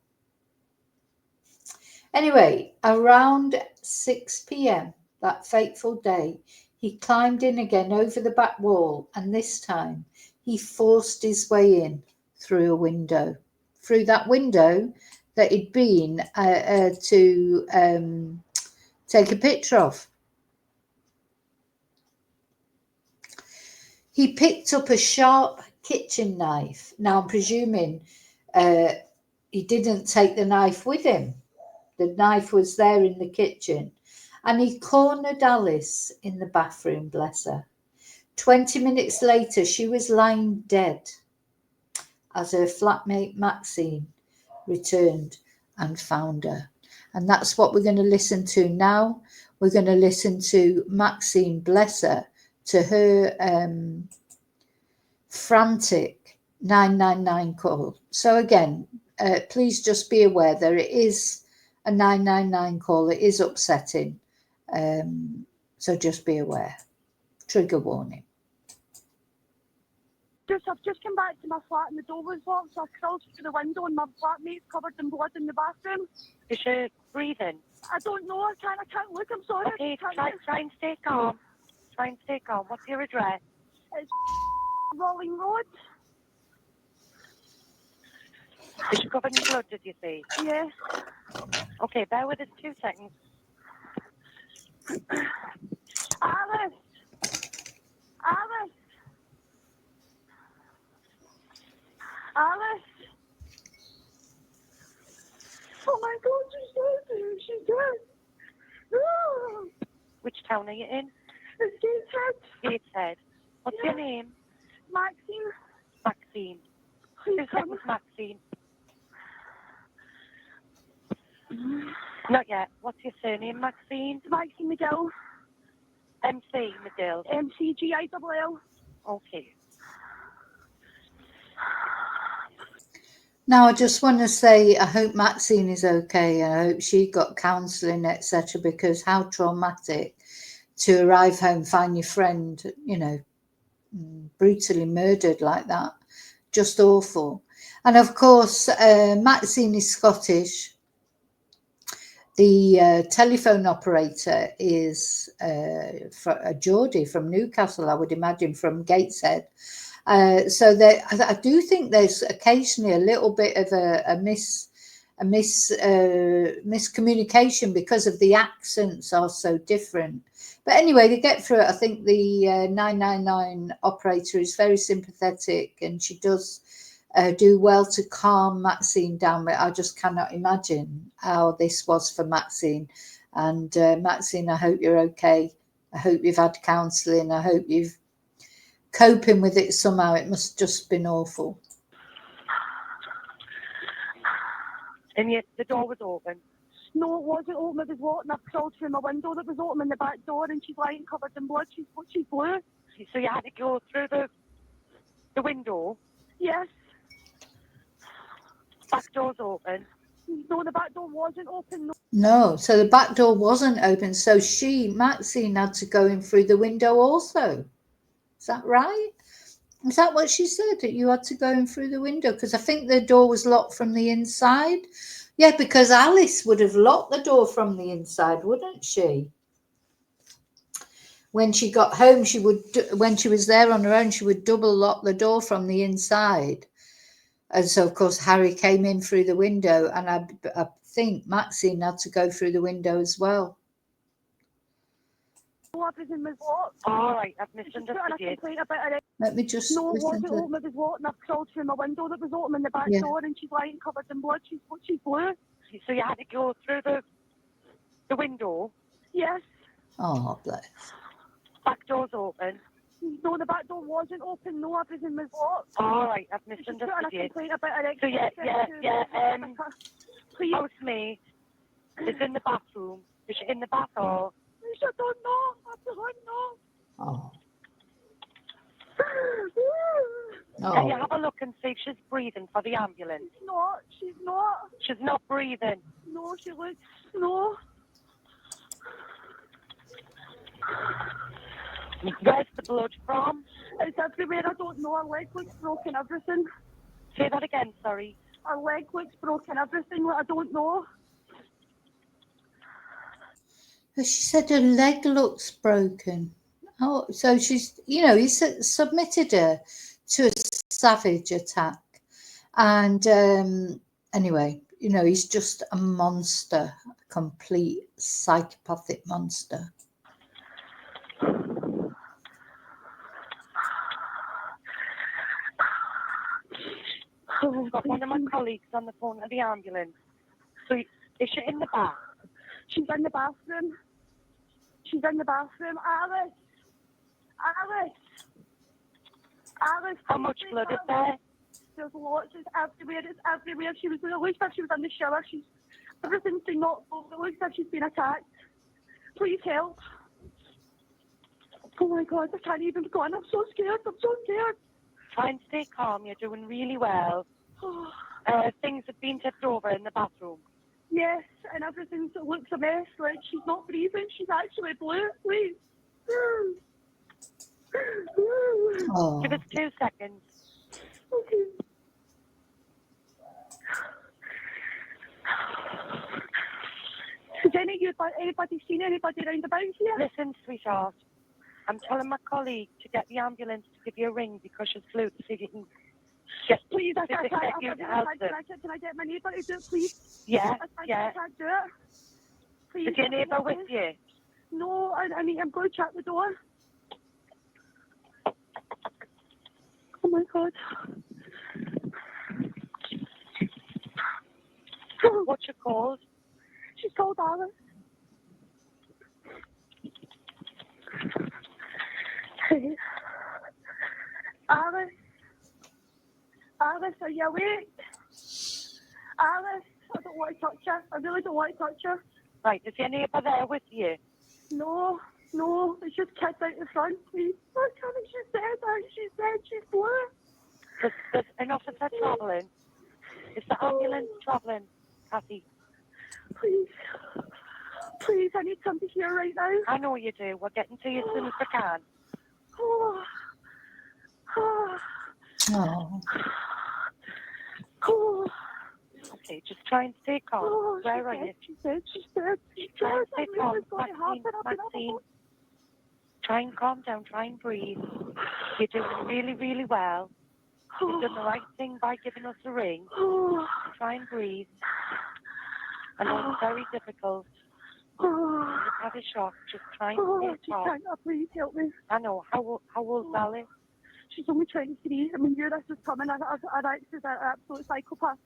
Anyway, around 6 p.m. that fateful day, he climbed in again over the back wall, and this time he forced his way in through a window, through that window that he'd been to take a picture of. He picked up a sharp kitchen knife. Now, I'm presuming he didn't take the knife with him. The knife was there in the kitchen. And he cornered Alice in the bathroom, bless her. 20 minutes later, she was lying dead as her flatmate Maxine returned and found her. And that's what we're going to listen to now. We're going to listen to Maxine, bless her, to her frantic 999 call. So again, please just be aware that it is a 999 call. It is upsetting. So just be aware. Trigger warning. I've just come back to my flat and the door was locked, so I crawled through the window and my flatmate's covered in blood in the bathroom. Is she breathing? I don't know. I can't look. I'm sorry. Okay, try and stay calm. Try and stay calm. What's your address? It's Rolling Road. Is she covered in blood, did you say? Yes. Okay, bear with us 2 seconds. Alice. Oh my God, she's dead. Oh. Which town are you in? It's Gateshead. Gateshead. What's your name? Maxine. Maxine. Please 2 come. seconds, Maxine. Not yet. What's your surname, Maxine? Maxine McGill. MC McGill. MCGILL. Okay. Now, I just want to say I hope Maxine is okay. I hope she got counselling, etc. Because how traumatic to arrive home, find your friend, brutally murdered like that. Just awful. And of course, Maxine is Scottish. The telephone operator is a Geordie from Newcastle, I would imagine, from Gateshead. So I do think there's occasionally a little bit of a miscommunication because of the accents are so different. But anyway, they get through it. I think the 999 operator is very sympathetic, and she does do well to calm Maxine down. But I just cannot imagine how this was for Maxine. And Maxine, I hope you're okay. I hope you've had counselling. I hope you've coping with it somehow. It must have just been awful. And yet the door was open. No, it wasn't open. It was locked, and I crawled through my window that was open in the back door, and she's lying covered in blood. She's blue. So you had to go through the window? Yes. Back door's open? No, the back door wasn't open. No, so the back door wasn't open. So Maxine, had to go in through the window also. Is that right? Is that what she said, that you had to go in through the window? Because I think the door was locked from the inside. Yeah, because Alice would have locked the door from the inside, wouldn't she? When she got home, when she was there on her own, she would double lock the door from the inside. And so, of course, Harry came in through the window, and I think Maxine had to go through the window as well. Everything was locked. All right, I've misunderstood you. Let me just No, it listen wasn't to open. It was locked, and I crawled through my window that was open in the back door, and she's lying covered in blood. She's blue. So you had to go through the window? Yes. Oh, bless. Back door's open? No, the back door wasn't open. No, everything was locked. All right, I've misunderstood you. So Please. Housemate is in the bathroom. Is she in the bath or? I don't know. I don't know. Oh. Can you have a look and see if she's breathing for the ambulance? She's not. She's not breathing? No, she looks. No. Where's the blood from? It's everywhere. I don't know. Her leg looks broken, everything. Say that again, sorry. Her leg looks broken, everything. I don't know. She said her leg looks broken. Oh, so she's, he submitted her to a savage attack. And anyway, he's just a monster, a complete psychopathic monster. I've got one of my colleagues on the phone at the ambulance. So is she in the bath? She's in the bathroom. Alice. How much blood is there? There's lots. It's everywhere. It looks like she was in the shower. Everything's been knocked over. It looks like she's been attacked. Please help. Oh my God, I can't even go on. I'm so scared. Try and stay calm. You're doing really well. Things have been tipped over in the bathroom. Yes, and everything looks a mess. Like, she's not breathing. She's actually blue. Please. Oh. Give us 2 seconds. Okay. Has anybody seen anybody round about here? Listen, sweetheart, I'm telling my colleague to get the ambulance to give you a ring because she's flew to see if you can get, Please, I see if they can't. can get you to help them. Can I get my neighbour to do it, please? Yeah, I yeah. can't do it. Please. Is your neighbour with you? No, I mean, I'm going to shut the door. Oh my God. What's your called? She's called Alice. Hey. Alice. Alice, are you awake? Alice, I don't want to touch her. I really don't want to touch her. Right, is your neighbour there with you? No, it's just kids out the front, please. Oh, Tommy, she's dead, she's blue. There's an officer travelling. Is the ambulance travelling, Kathy? Please, I need somebody here right now. I know you do. We're getting to you as soon as we can. Oh. Okay, just try and stay calm. Oh, Where are you? She's dead. Try and stay calm. Maxine, Maxine, try and calm down. Try and breathe. You're doing really, really well. You've done the right thing by giving us a ring. Try and breathe. I know it's very difficult. You've had a shock. Just try and stay calm. Please help me. I know. How old's Alice? She's only 23. I mean, this is coming. I'd actually an absolute psychopath.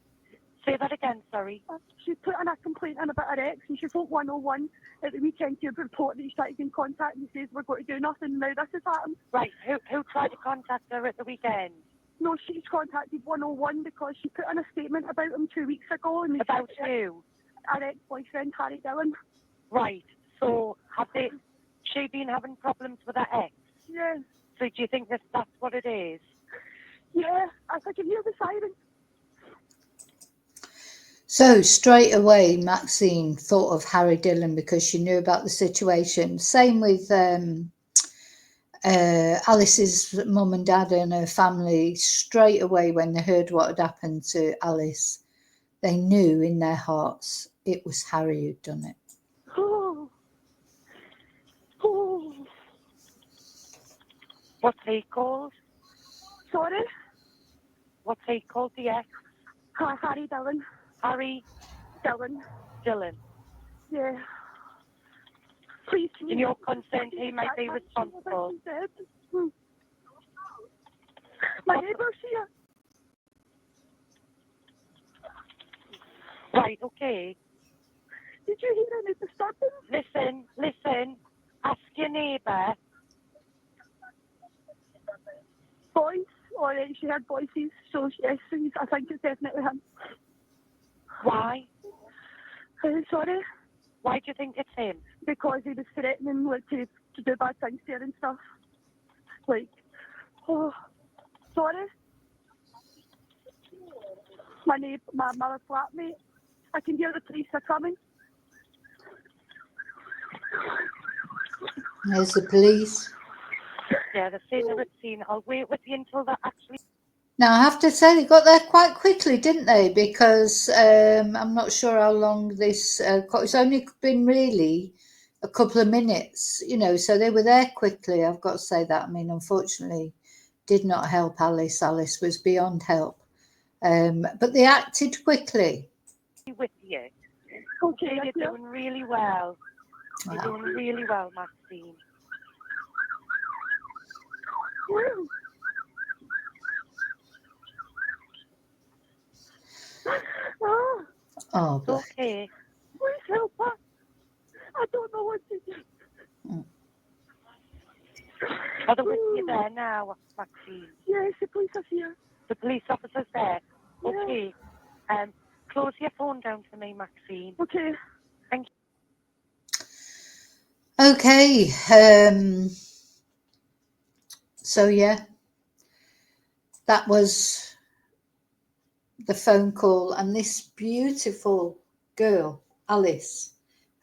Say that again, sorry. She's put in a complaint in about her ex, and she phoned 101 at the weekend to report that he's tried to get in contact, and he says we're going to do nothing. Now this has happened. Right, who tried to contact her at the weekend? No, she's contacted 101 because she put in a statement about him 2 weeks ago. And About who? Her ex-boyfriend, Harry Dillon. Right, so she been having problems with her ex? Yes. So do you think that's what it is? Yeah, I can hear the siren. So straight away, Maxine thought of Harry Dillon because she knew about the situation. Same with Alice's mum and dad and her family. Straight away when they heard what had happened to Alice, they knew in their hearts it was Harry who'd done it. What's he called? Sorry? What's he called, the ex? Harry Dillon. Harry Dillon. Yeah. Please, And you're concerned he might be responsible? My neighbour's here. Right, okay. Did you hear any disturbance? Listen. Ask your neighbour. Boys? Oh, yeah, she had voices, so yes, I think it's definitely him. Why? Sorry? Why do you think it's him? Because he was threatening to do bad things to her and stuff. Like, sorry? My mother's flatmate. I can hear the police are coming. There's the police. Yeah, they're saying they're at scene. I'll wait with you until they're actually... Now, I have to say, they got there quite quickly, didn't they? Because I'm not sure how long this... it's only been really a couple of minutes, so they were there quickly. I've got to say that. I mean, unfortunately, did not help Alice. Alice was beyond help. But they acted quickly. With you. Okay, you're doing really well. Wow. You're doing really well, Maxine. Oh, It's okay. Please help her. I don't know what to do. Are they with you there now, Maxine? Yes, the police are here. The police officer's there? Yeah. Okay. Close your phone down for me, Maxine. Okay. Thank you. Okay. So, yeah. That was the phone call, and this beautiful girl, Alice,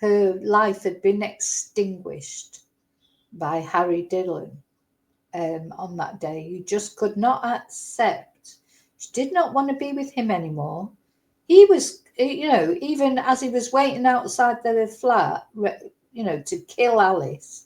her life had been extinguished by Harry Dillon on that day. You just could not accept She did not want to be with him anymore. He was, even as he was waiting outside their flat, to kill Alice,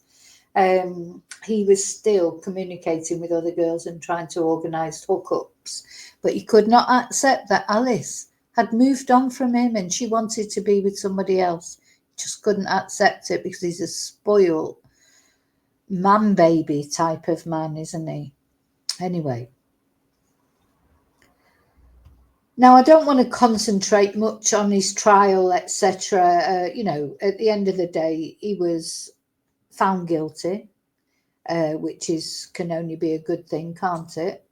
he was still communicating with other girls and trying to organise hookups. But he could not accept that Alice had moved on from him and she wanted to be with somebody else. He just couldn't accept it because he's a spoiled man baby type of man, isn't he? Anyway. Now, I don't want to concentrate much on his trial, etc. At the end of the day, he was found guilty, which can only be a good thing, can't it?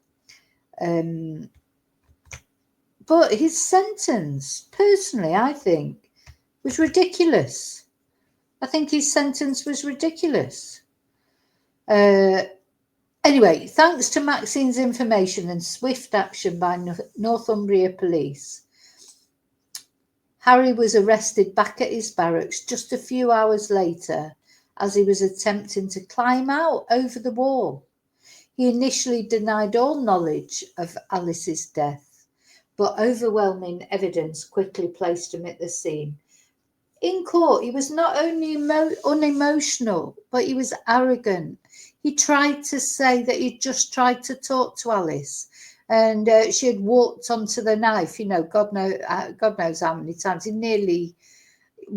But his sentence, personally, I think, was ridiculous. I think his sentence was ridiculous. Anyway, thanks to Maxine's information and swift action by Northumbria police, Harry was arrested back at his barracks just a few hours later as he was attempting to climb out over the wall. He initially denied all knowledge of Alice's death, but overwhelming evidence quickly placed him at the scene. In court, he was not only unemotional, but he was arrogant. He tried to say that he'd just tried to talk to Alice and she had walked onto the knife, God knows how many times. He nearly,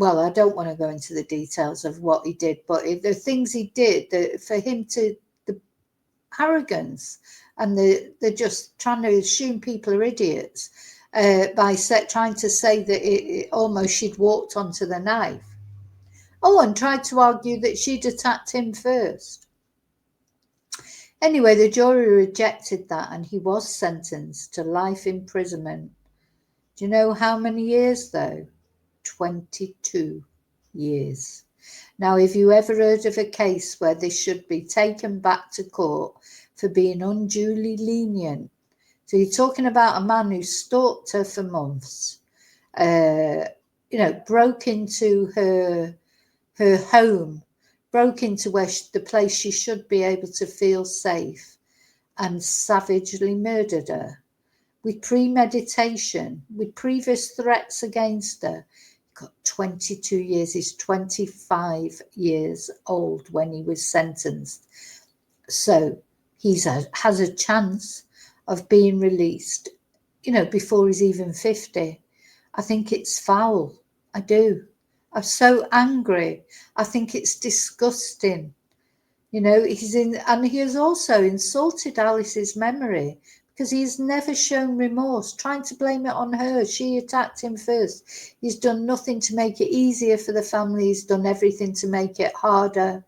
I don't want to go into the details of what he did, but the things he did, for him the arrogance and they're just trying to assume people are idiots by trying to say that she'd walked onto the knife. Oh, and tried to argue that she'd attacked him first. Anyway, the jury rejected that and he was sentenced to life imprisonment. Do you know how many years, though? 22 years. Now, have you ever heard of a case where this should be taken back to court for being unduly lenient? So you're talking about a man who stalked her for months, broke into her home, broke into the place she should be able to feel safe, and savagely murdered her with premeditation, with previous threats against her. He got 22 years. He's 25 years old when he was sentenced. So he has a chance of being released, before he's even 50. I think it's foul. I do. I'm so angry. I think it's disgusting. He has also insulted Alice's memory because he's never shown remorse, trying to blame it on her. She attacked him first. He's done nothing to make it easier for the family. He's done everything to make it harder.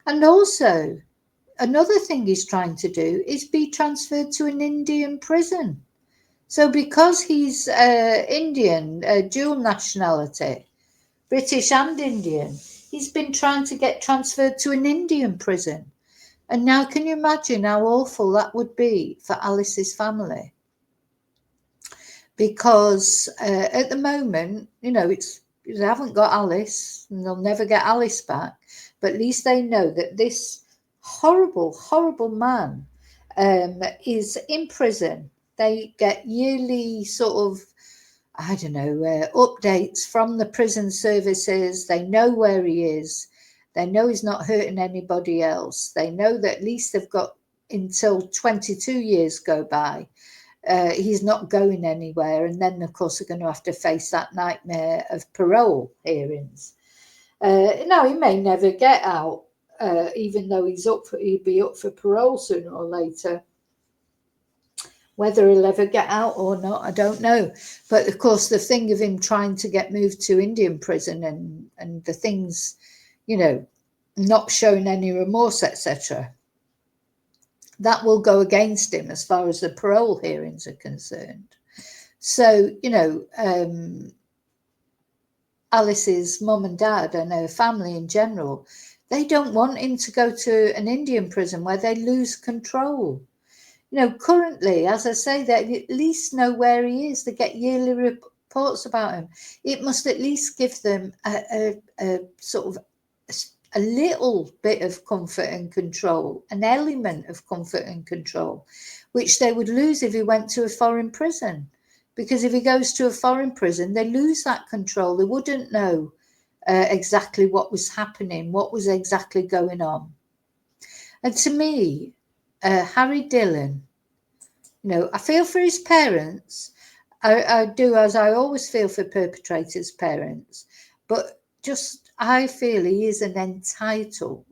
And also, another thing he's trying to do is be transferred to an Indian prison. So because he's Indian, dual nationality, British and Indian, he's been trying to get transferred to an Indian prison. And now can you imagine how awful that would be for Alice's family? Because at the moment, they haven't got Alice and they'll never get Alice back. But at least they know that this horrible, horrible man is in prison. They get yearly updates from the prison services. They know where he is. They know he's not hurting anybody else. They know that at least they've got until 22 years go by. He's not going anywhere. And then, of course, they're going to have to face that nightmare of parole hearings. Now, he may never get out, even though he'd be up for parole sooner or later. Whether he'll ever get out or not, I don't know. But of course, the thing of him trying to get moved to Indian prison and the things, not showing any remorse, etc., that will go against him as far as the parole hearings are concerned. So, Alice's mum and dad and her family in general, they don't want him to go to an Indian prison where they lose control. Currently, as I say, they at least know where he is. They get yearly reports about him. It must at least give them a sort of a little bit of comfort and control, an element of comfort and control, which they would lose if he went to a foreign prison. Because if he goes to a foreign prison, they lose that control. They wouldn't know exactly what was happening, what was exactly going on. And to me, Harry Dillon, I feel for his parents. I do, as I always feel for perpetrators' parents. But just, I feel he is an entitled,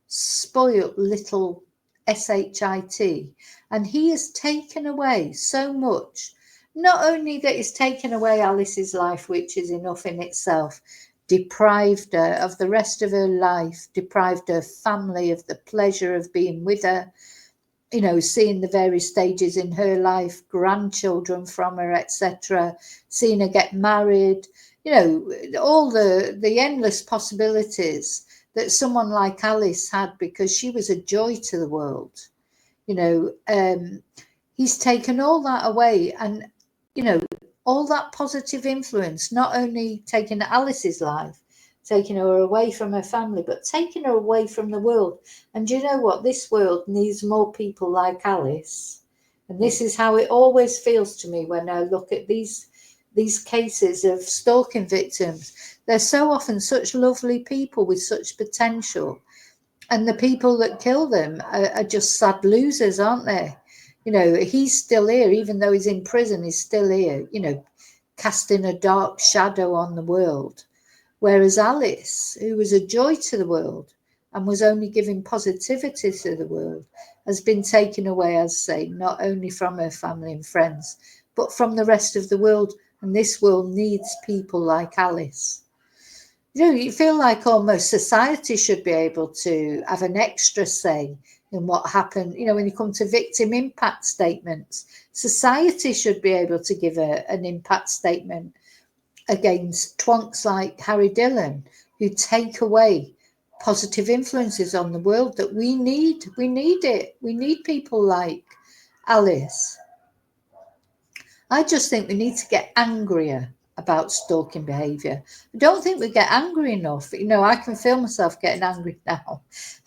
spoilt little SHIT. And he has taken away so much. Not only that he's taken away Alice's life, which is enough in itself, deprived her of the rest of her life, deprived her family of the pleasure of being with her, seeing the various stages in her life, grandchildren from her, etc., seeing her get married, all the endless possibilities that someone like Alice had, because she was a joy to the world. He's taken all that away, and all that positive influence, not only taking Alice's life, taking her away from her family, but taking her away from the world. And you know what? This world needs more people like Alice. And this is how it always feels to me when I look at these cases of stalking victims. They're so often such lovely people with such potential. And the people that kill them are just sad losers, aren't they? He's still here, even though he's in prison, he's still here, casting a dark shadow on the world. Whereas Alice, who was a joy to the world and was only giving positivity to the world, has been taken away, as I say, not only from her family and friends, but from the rest of the world. And this world needs people like Alice. You feel like almost society should be able to have an extra say in what happened. When you come to victim impact statements, society should be able to give an impact statement against twonks like Harry Dillon, who take away positive influences on the world that we need. We need it. We need people like Alice. I just think we need to get angrier about stalking behaviour. I don't think we get angry enough. I can feel myself getting angry now.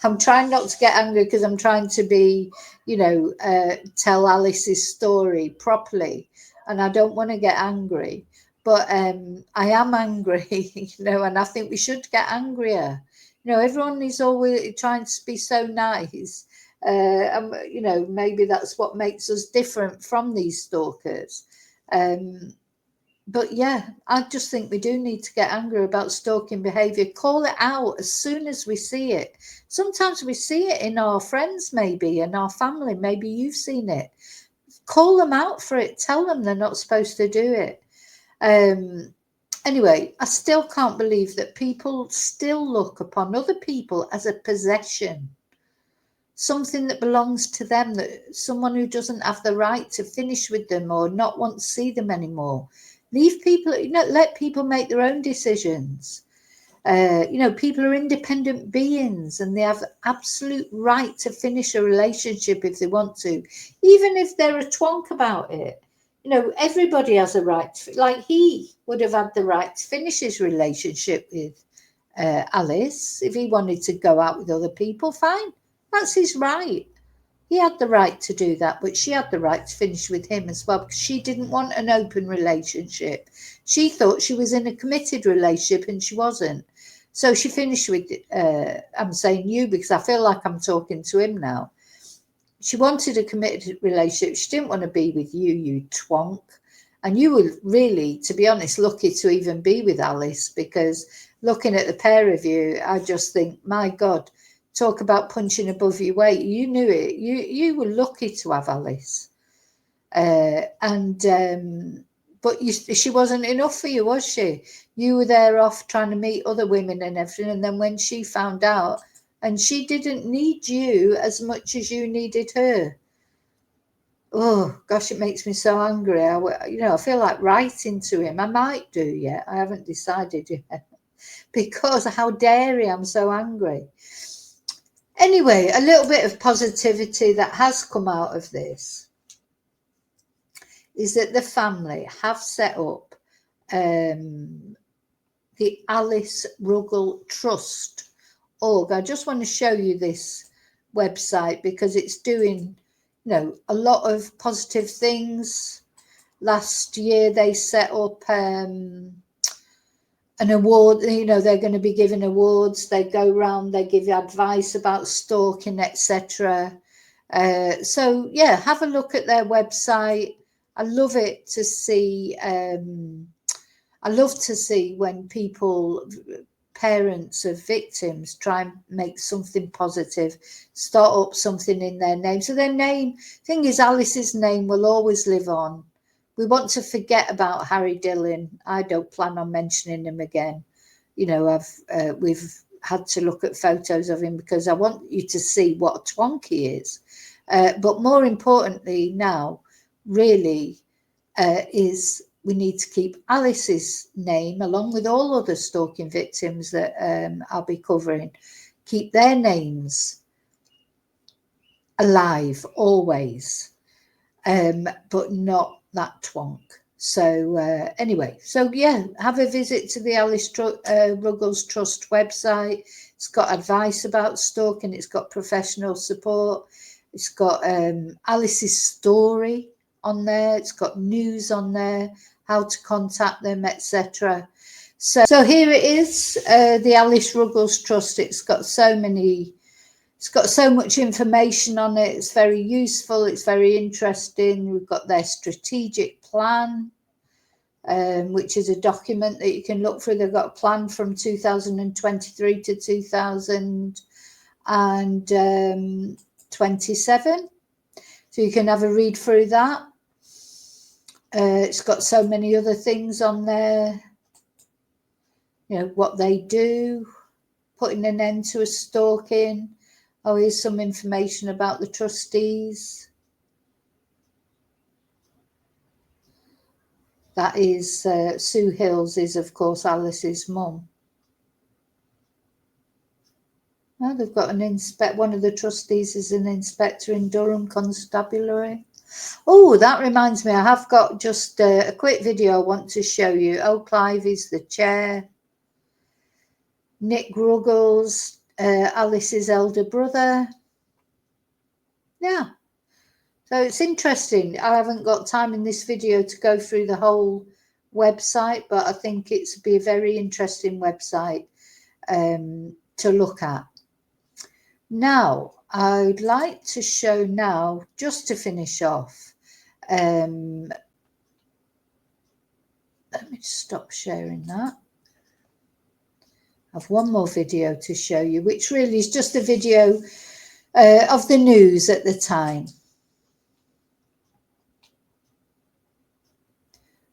I'm trying not to get angry because I'm trying to be, tell Alice's story properly, and I don't want to get angry. But I am angry, and I think we should get angrier. Everyone is always trying to be so nice. Maybe that's what makes us different from these stalkers. But yeah, I just think we do need to get angry about stalking behaviour. Call it out as soon as we see it. Sometimes we see it in our friends, maybe, and our family. Maybe you've seen it. Call them out for it. Tell them they're not supposed to do it. Anyway, I still can't believe that people still look upon other people as a possession. Something that belongs to them, that someone who doesn't have the right to finish with them or not want to see them anymore. Leave people, let people make their own decisions. People are independent beings and they have absolute right to finish a relationship if they want to, even if they're a twonk about it. Everybody has a right to, like he would have had the right to finish his relationship with Alice. If he wanted to go out with other people, fine. That's his right. He had the right to do that, but she had the right to finish with him as well, because she didn't want an open relationship. She thought she was in a committed relationship and she wasn't. So she finished with, I'm saying you because I feel like I'm talking to him now. She wanted a committed relationship. She didn't want to be with you, you twonk. And you were really, to be honest, lucky to even be with Alice, because looking at the pair of you, I just think, my God, talk about punching above your weight. You knew it. You were lucky to have Alice. But she wasn't enough for you, was she? You were there off trying to meet other women and everything. And then when she found out, and she didn't need you as much as you needed her. Oh, gosh, it makes me so angry. I feel like writing to him. I might do yet. I haven't decided yet. Because how dare he? I'm so angry. Anyway, a little bit of positivity that has come out of this is that the family have set up the Alice Ruggles Trust I just want to show you this website because it's doing, a lot of positive things. Last year they set up an award. They're going to be giving awards. They go around, they give you advice about stalking, etc. So yeah, have a look at their website. I love it to see. I love to see when parents of victims try and make something positive, start up something in their name. So their thing is, Alice's name will always live on. We want to forget about Harry Dillon. I don't plan on mentioning him again. We've had to look at photos of him because I want you to see what a twonk he is. But more importantly now, really, is we need to keep Alice's name, along with all other stalking victims that I'll be covering, keep their names alive always, but not that twonk. So anyway, have a visit to the Alice Ruggles Trust website. It's got advice about stalking. It's got professional support. It's got Alice's story on there. It's got news on there, how to contact them, etc. So here it is, the Alice Ruggles Trust. It's got so much information on it. It's very useful. It's very interesting. We've got their strategic plan, which is a document that you can look through. They've got a plan from 2023 to 2027. So you can have a read through that. It's got so many other things on there, what they do, putting an end to a stalking. Oh, here's some information about the trustees. That is Sue Hills is, of course, Alice's mum. Oh, they've got one of the trustees is an inspector in Durham Constabulary. Oh, that reminds me, I have got just a quick video I want to show you. Oh, Clive is the chair. Nick Ruggles, Alice's elder brother. Yeah. So it's interesting. I haven't got time in this video to go through the whole website, but I think it's be a very interesting website to look at. Now, I'd like to show now, just to finish off, let me just stop sharing that. I have one more video to show you, which really is just a video of the news at the time.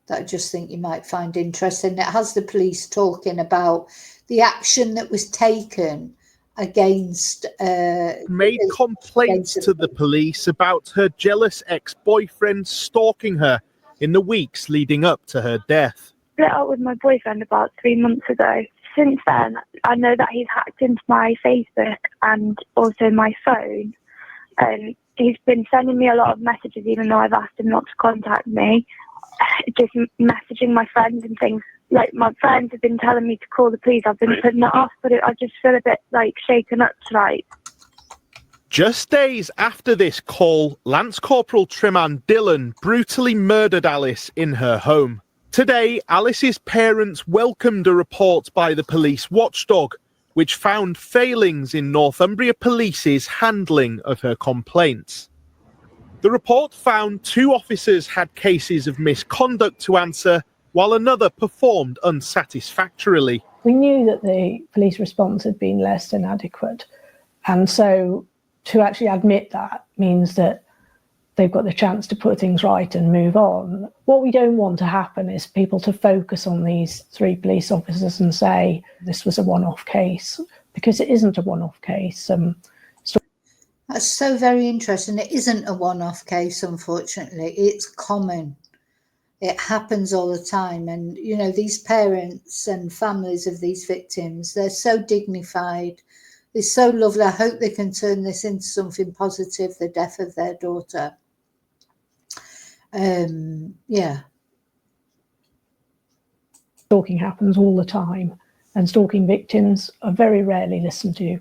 That I just think you might find interesting. It has the police talking about the action that was taken against made complaints to the police about her jealous ex-boyfriend stalking her in the weeks leading up to her death. Split up with my boyfriend about 3 months ago. Since then, I know that he's hacked into my Facebook and also my phone. He's been sending me a lot of messages, even though I've asked him not to contact me. Just messaging my friends and things. Like, my friends have been telling me to call the police. I've been putting it off, but I just feel a bit shaken up tonight. Just days after this call, Lance Corporal Triman Dillon brutally murdered Alice in her home. Today, Alice's parents welcomed a report by the police watchdog, which found failings in Northumbria Police's handling of her complaints. The report found 2 officers had cases of misconduct to answer, while another performed unsatisfactorily. We knew that the police response had been less than adequate. And so to actually admit that means that they've got the chance to put things right and move on. What we don't want to happen is people to focus on these 3 police officers and say this was a one-off case, because it isn't a one-off case. That's so very interesting. It isn't a one-off case, unfortunately. It's common. It happens all the time. And, these parents and families of these victims, they're so dignified. They're so lovely. I hope they can turn this into something positive, the death of their daughter. Yeah. Stalking happens all the time. and stalking victims are very rarely listened to,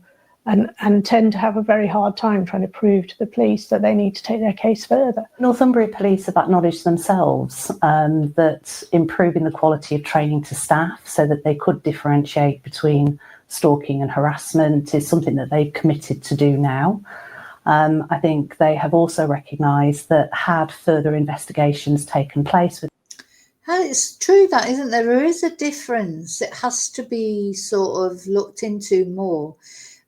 and tend to have a very hard time trying to prove to the police that they need to take their case further. Northumbria Police have acknowledged themselves that improving the quality of training to staff so that they could differentiate between stalking and harassment is something that they've committed to do now. I think they have also recognised that had further investigations taken place with it's true that, isn't there? There is a difference. It has to be sort of looked into more.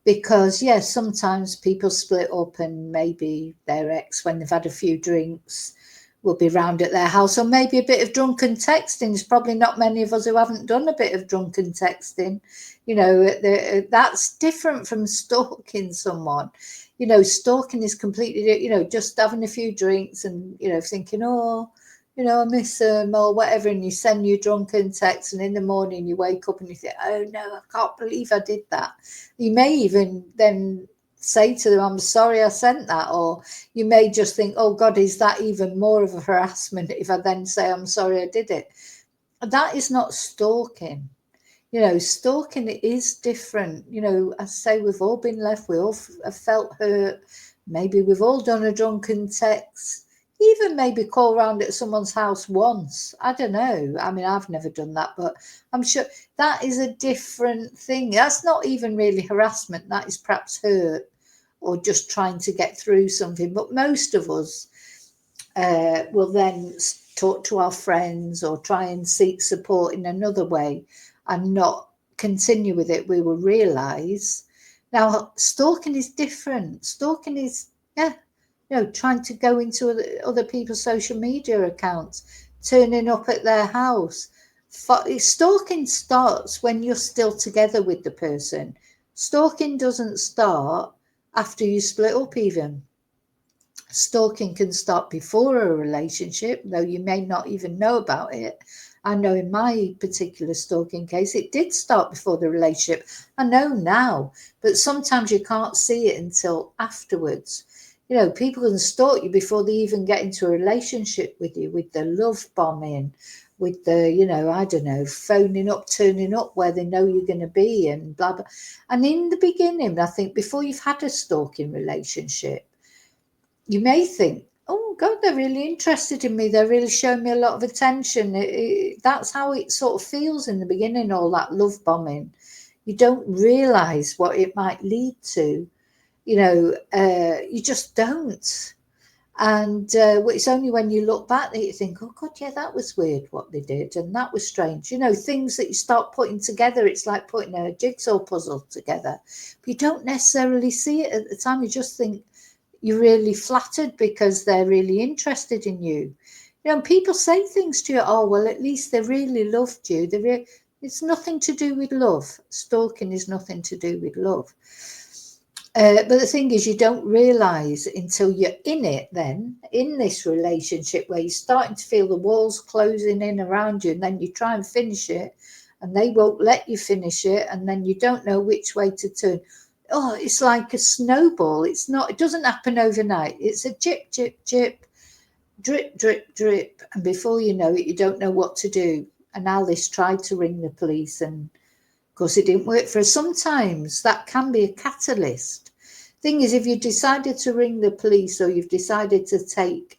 Because, yes, sometimes people split up and maybe their ex, when they've had a few drinks, will be round at their house. Or maybe a bit of drunken texting. There's probably not many of us who haven't done a bit of drunken texting. You know, that's different from stalking someone. You know, stalking is completely, you know, just having a few drinks and, you know, thinking, oh, you know, I miss them or whatever, and you send your drunken text, and in the morning you wake up and you think, oh no, I can't believe I did that. You may even then say to them, I'm sorry I sent that, or you may just think, oh God, is that even more of a harassment if I then say, I'm sorry I did it? That is not stalking. You know, stalking is different. You know, I say we've all been left, we all have felt hurt. Maybe we've all done a drunken text. Even maybe call round at someone's house once. I don't know. I mean, I've never done that, but I'm sure that is a different thing. That's not even really harassment. That is perhaps hurt or just trying to get through something. But most of us will then talk to our friends or try and seek support in another way and not continue with it. We will realise. Now, stalking is different. Stalking is, you know, trying to go into other people's social media accounts, turning up at their house. Stalking starts when you're still together with the person. Stalking doesn't start after you split up even. Stalking can start before a relationship, though you may not even know about it. I know in my particular stalking case, it did start before the relationship. I know now, but sometimes you can't see it until afterwards. You know, people can stalk you before they even get into a relationship with you, with the love bombing, with the, you know, I don't know, phoning up, turning up where they know you're going to be and blah, blah. And in the beginning, I think before you've had a stalking relationship, you may think, oh, God, they're really interested in me. They're really showing me a lot of attention. That's how it sort of feels in the beginning, all that love bombing. You don't realise what it might lead to. You know, you just don't. And it's only when you look back that you think, oh, God, yeah, that was weird what they did. And that was strange. You know, things that you start putting together, it's like putting a jigsaw puzzle together. But you don't necessarily see it at the time. You just think you're really flattered because they're really interested in you. You know, people say things to you, oh, well, at least they really loved you. It's nothing to do with love. Stalking is nothing to do with love. But the thing is, you don't realise until you're in it then, in this relationship where you're starting to feel the walls closing in around you, and then you try and finish it and they won't let you finish it, and then you don't know which way to turn. Oh, it's like a snowball. It doesn't happen overnight. It's a chip, chip, chip, drip, drip, drip. And before you know it, you don't know what to do. And Alice tried to ring the police, and of course it didn't work for her. Sometimes that can be a catalyst. Thing is, if you decided to ring the police or you've decided to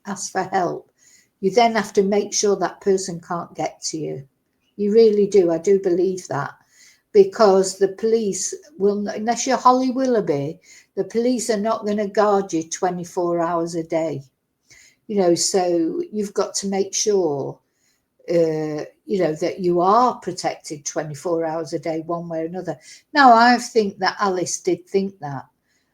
ask for help, you then have to make sure that person can't get to you. You really do. I do believe that, because the police will, unless you're Holly Willoughby, the police are not going to guard you 24 hours a day. You know, so you've got to make sure, you know, that you are protected 24 hours a day, one way or another. Now, I think that Alice did think that.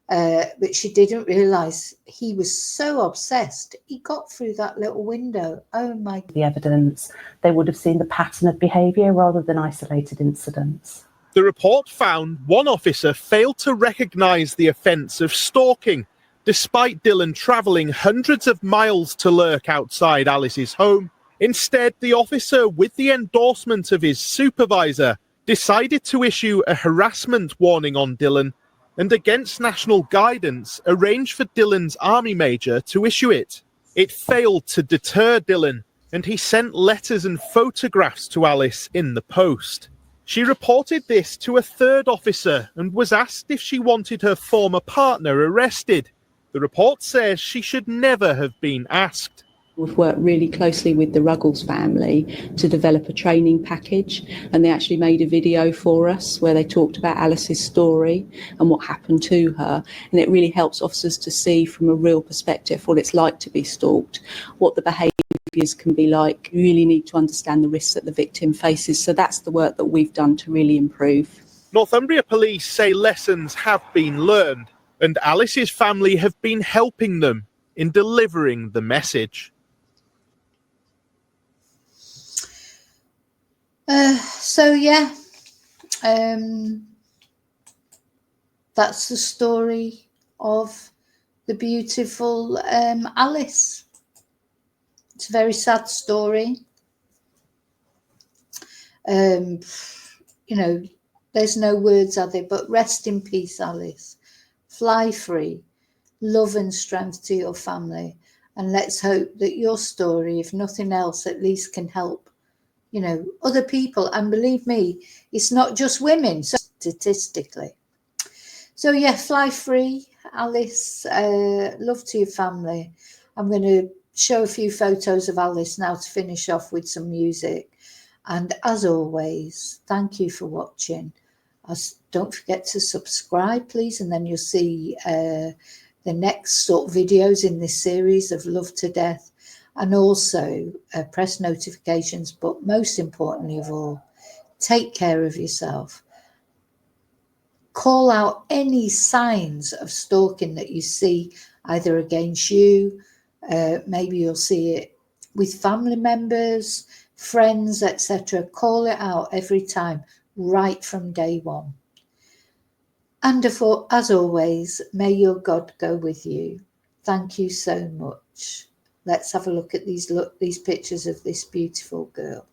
But she didn't realise he was so obsessed. He got through that little window. Oh, my God. The evidence, they would have seen the pattern of behaviour rather than isolated incidents. The report found one officer failed to recognise the offence of stalking, despite Dylan travelling hundreds of miles to lurk outside Alice's home. Instead, the officer, with the endorsement of his supervisor, decided to issue a harassment warning on Dylan, and against national guidance, arranged for Dylan's army major to issue it. It failed to deter Dylan, and he sent letters and photographs to Alice in the post. She reported this to a third officer and was asked if she wanted her former partner arrested. The report says she should never have been asked. We've worked really closely with the Ruggles family to develop a training package, and they actually made a video for us where they talked about Alice's story and what happened to her, and it really helps officers to see from a real perspective what it's like to be stalked, what the behaviours can be like. You really need to understand the risks that the victim faces, so that's the work that we've done to really improve. Northumbria Police say lessons have been learned, and Alice's family have been helping them in delivering the message. That's the story of the beautiful Alice. It's a very sad story. There's no words, are there? But rest in peace, Alice. Fly free. Love and strength to your family. And let's hope that your story, if nothing else, at least can help other people. And believe me, it's not just women, so statistically. So yeah, fly free, Alice. Love to your family. I'm going to show a few photos of Alice now to finish off with some music. And as always, thank you for watching. Don't forget to subscribe, please, and then you'll see the next sort of videos in this series of Love to Death. And also press notifications, but most importantly of all, take care of yourself. Call out any signs of stalking that you see, either against you, maybe you'll see it with family members, friends, etc. Call it out every time, right from day one. And as always, may your God go with you. Thank you so much. Let's have a look at these pictures of this beautiful girl.